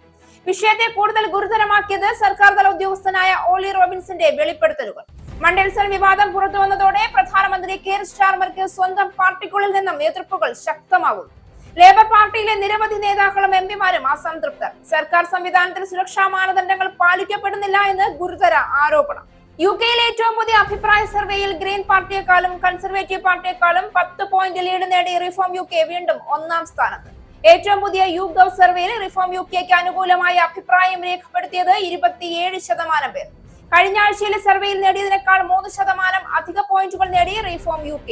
വിഷയത്തെ കൂടുതൽ ഗുരുതരമാക്കിയത് സർക്കാർ തല ഉദ്യോഗസ്ഥനായ ഓളി റോബിൻസന്റെ വെളിപ്പെടുത്തലുകൾ. മണ്ടേൽസൺ വിവാദം പുറത്തു വന്നതോടെ പ്രധാനമന്ത്രി കെയർ സ്റ്റാർമർക്ക് സ്വന്തം പാർട്ടിക്കുള്ളിൽ നിന്നും എതിർപ്പുകൾ ശക്തമാകുന്നു. ലേബർ പാർട്ടിയിലെ നിരവധി നേതാക്കളും എംപിമാരും അസംതൃപ്തർ. സർക്കാർ സംവിധാനത്തിൽ സുരക്ഷാ മാനദണ്ഡങ്ങൾ പാലിക്കപ്പെടുന്നില്ല എന്ന് ഗുരുതര ആരോപണം. UK-യിലെ ഏറ്റവും പുതിയ അഭിപ്രായ സർവേയിൽ ഗ്രീൻ പാർട്ടിയെക്കാളും കൺസർവേറ്റീവ് പാർട്ടിയെക്കാളും 10 പോയിന്റ് ലീഡ് നേടി റിഫോം UK വീണ്ടും 1ാം സ്ഥാനത്ത്. ഏറ്റവും പുതിയ YouGov സർവേയിൽ റിഫോം UKക്ക് അനുകൂലമായ അഭിപ്രായം രേഖപ്പെടുത്തിയത് 27% പേർ. കഴിഞ്ഞ ആഴ്ചയിലെ സർവേയിൽ നേടിയതിനേക്കാൾ 3% അധിക പോയിന്റുകൾ നേടി റിഫോം UK.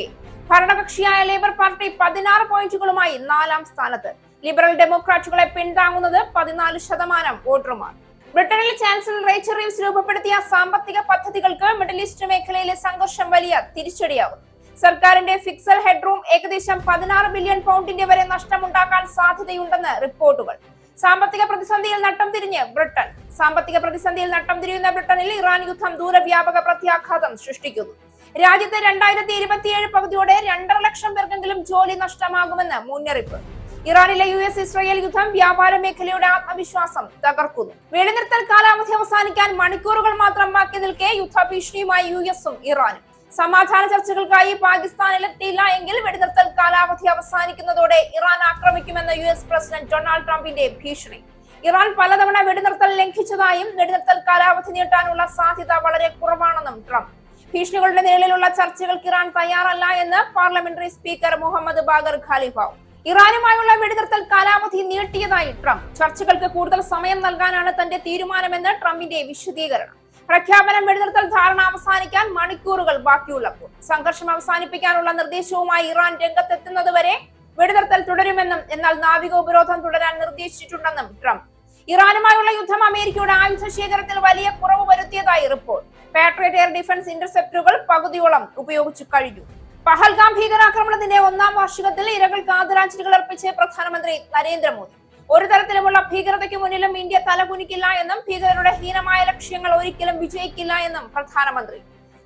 ഭരണകക്ഷിയായ ലേബർ പാർട്ടി 16 പോയിന്റുകളുമായി 4ാം സ്ഥാനത്ത്. ലിബറൽ ഡെമോക്രാറ്റുകളെ പിന്താങ്ങുന്നത് 14% വോട്ടർമാർ. ബ്രിട്ടനിൽ ചാൻസലർ റേച്ചൽ റീവ്സ് രൂപപ്പെടുത്തിയ സാമ്പത്തിക പദ്ധതികൾക്ക് മിഡിൽ ഈസ്റ്റ് മേഖലയിലെ സംഘർഷം വലിയ തിരിച്ചടിയാകും. സർക്കാരിന്റെ ഫിക്സൽ ഹെഡ്റൂം ഏകദേശം 16 ബില്യൺ പൗണ്ടിന്റെ വരെ നഷ്ടമുണ്ടാക്കാൻ സാധ്യതയുണ്ടെന്ന് റിപ്പോർട്ടുകൾ. സാമ്പത്തിക പ്രതിസന്ധിയിൽ നട്ടം തിരിഞ്ഞ് ബ്രിട്ടൻ. സാമ്പത്തിക പ്രതിസന്ധിയിൽ നട്ടം തിരിയുന്ന ബ്രിട്ടനിൽ ഇറാൻ യുദ്ധം ദൂരവ്യാപക പ്രത്യാഘാതം സൃഷ്ടിക്കുന്നു. രാജ്യത്ത് 2027 പകുതിയോടെ 2.5 ലക്ഷം പേർക്കെങ്കിലും ജോലി നഷ്ടമാകുമെന്ന് മുന്നറിയിപ്പ്. ഇറാനിലെ US ഇസ്രായേൽ യുദ്ധം വ്യാപാര മേഖലയുടെ ആത്മവിശ്വാസം തകർക്കുന്നു. വെടിനിർത്തൽ കാലാവധി അവസാനിക്കാൻ മണിക്കൂറുകൾ മാത്രം ബാക്കി നിൽക്കെ യുദ്ധഭീഷണിയുമായി US-ഉം ഇറാനും. സമാധാന ചർച്ചകൾക്കായി പാകിസ്ഥാനിലെത്തിയില്ല എങ്കിൽ വെടിനിർത്തൽ കാലാവധി അവസാനിക്കുന്നതോടെ ഇറാൻ ആക്രമിക്കുമെന്ന് US പ്രസിഡന്റ് ഡൊണാൾഡ് ട്രംപിന്റെ ഭീഷണി. ഇറാൻ പലതവണ വെടിനിർത്തൽ ലംഘിച്ചതായും വെടിനിർത്തൽ കാലാവധി നീട്ടാനുള്ള സാധ്യത വളരെ കുറവാണെന്നും ട്രംപ്. ഭീഷണികളുടെ നിഴലിലുള്ള ചർച്ചകൾക്ക് ഇറാൻ തയ്യാറല്ല എന്ന് പാർലമെന്ററി സ്പീക്കർ മുഹമ്മദ് ബാഗർ ഖാലിഫാവ്. ഇറാനുമായുള്ള വെടിനിർത്തൽ കാലാവധി നീട്ടിയതായി ട്രംപ്. ചർച്ചകൾക്ക് കൂടുതൽ സമയം നൽകാനാണ് തന്റെ തീരുമാനമെന്ന് ട്രംപിന്റെ വിശദീകരണം. പ്രഖ്യാപനം വെടിനിർത്തൽ ധാരണ അവസാനിക്കാൻ മണിക്കൂറുകൾ ബാക്കിയുള്ളപ്പോൾ സംഘർഷം അവസാനിപ്പിക്കാനുള്ള നിർദ്ദേശവുമായി ഇറാൻ രംഗത്തെത്തുന്നതുവരെ വെടിനിർത്തൽ തുടരുമെന്നും എന്നാൽ നാവിക ഉപരോധം തുടരാൻ നിർദ്ദേശിച്ചിട്ടുണ്ടെന്നും ട്രംപ്. ഇറാനുമായുള്ള യുദ്ധം അമേരിക്കയുടെ ആയുധ ശേഖരത്തിൽ വലിയ കുറവ് വരുത്തിയതായി റിപ്പോർട്ട്. പാട്രിയറ്റ് എയർ ഡിഫൻസ് ഇന്റർസെപ്റ്ററുകൾ പകുതിയോളം ഉപയോഗിച്ചു കഴിഞ്ഞു. പഹൽഗാം ഭീകരാക്രമണത്തിന്റെ 1ാം വാർഷികത്തിൽ ഇരകൾക്ക് ആദരാഞ്ജലികൾ അർപ്പിച്ച് പ്രധാനമന്ത്രി നരേന്ദ്രമോദി. ഒരു തരത്തിലുമുള്ള ഭീകരതയ്ക്ക് മുന്നിലും ഇന്ത്യ തലകുനിക്കില്ല എന്നും ഭീകരരുടെ ഹീനമായ ലക്ഷ്യങ്ങൾ ഒരിക്കലും വിജയിക്കില്ല എന്നും പ്രധാനമന്ത്രി.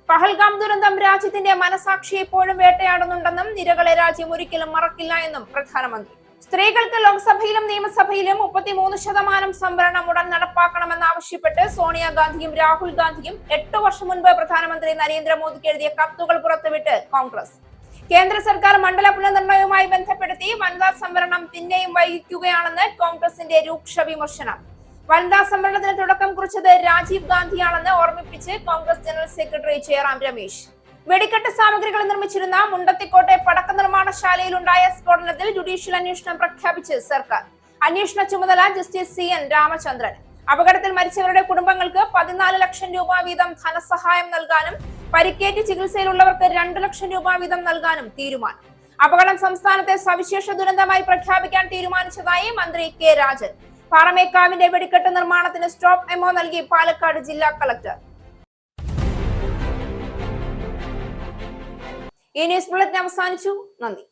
പഹൽഗാം ദുരന്തം രാജ്യത്തിന്റെ മനസാക്ഷി എപ്പോഴും വേട്ടയാടുന്നുണ്ടെന്നും ഇരകളെ രാജ്യം ഒരിക്കലും മറക്കില്ല എന്നും പ്രധാനമന്ത്രി. സ്ത്രീകൾക്ക് ലോക്സഭയിലും നിയമസഭയിലും 33% സംവരണം ഉടൻ നടപ്പാക്കണമെന്നാവശ്യപ്പെട്ട് സോണിയാഗാന്ധിയും രാഹുൽ ഗാന്ധിയും 8 വർഷം മുൻപ് പ്രധാനമന്ത്രി നരേന്ദ്രമോദിക്ക് എഴുതിയ കത്തുകൾ പുറത്തുവിട്ട് കോൺഗ്രസ്. കേന്ദ്ര സർക്കാർ മണ്ഡല പുനർനിർണയവുമായി ബന്ധപ്പെടുത്തി വനിതാ സംവരണം പിന്നെയും വൈകിക്കുകയാണെന്ന് കോൺഗ്രസിന്റെ രൂക്ഷ വിമർശനം. വനിതാ സംവരണത്തിന് തുടക്കം കുറിച്ചത് രാജീവ് ഗാന്ധിയാണെന്ന് ഓർമ്മിപ്പിച്ച് കോൺഗ്രസ് ജനറൽ സെക്രട്ടറി ജയറാം രമേശ്. വെടിക്കെട്ട് സാമഗ്രികൾ നിർമ്മിച്ചിരുന്ന മുണ്ടത്തിക്കോട്ടെ പടക്ക നിർമ്മാണശാലയിലുണ്ടായ സ്ഫോടനത്തിൽ ജുഡീഷ്യൽ അന്വേഷണം പ്രഖ്യാപിച്ച് സർക്കാർ. അന്വേഷണ ചുമതല ജസ്റ്റിസ് CN രാമചന്ദ്രൻ. അപകടത്തിൽ മരിച്ചവരുടെ കുടുംബങ്ങൾക്ക് 14 ലക്ഷം രൂപ വീതം ധനസഹായം നൽകാനും പരിക്കേറ്റ് ചികിത്സയിലുള്ളവർക്ക് 2 ലക്ഷം രൂപ വീതം നൽകാനും തീരുമാനം. അപകടം സംസ്ഥാനത്തെ സവിശേഷ ദുരന്തമായി പ്രഖ്യാപിക്കാൻ തീരുമാനിച്ചതായി മന്ത്രി K രാജൻ. പാറമേക്കാവിന്റെ വെടിക്കെട്ട് നിർമ്മാണത്തിന് സ്റ്റോപ്പ് മെമ്മോ നൽകി പാലക്കാട് ജില്ലാ കളക്ടർ. ഈ ന്യൂസ് ബുള്ളറ്റിൻ അവസാനിച്ചു. നന്ദി.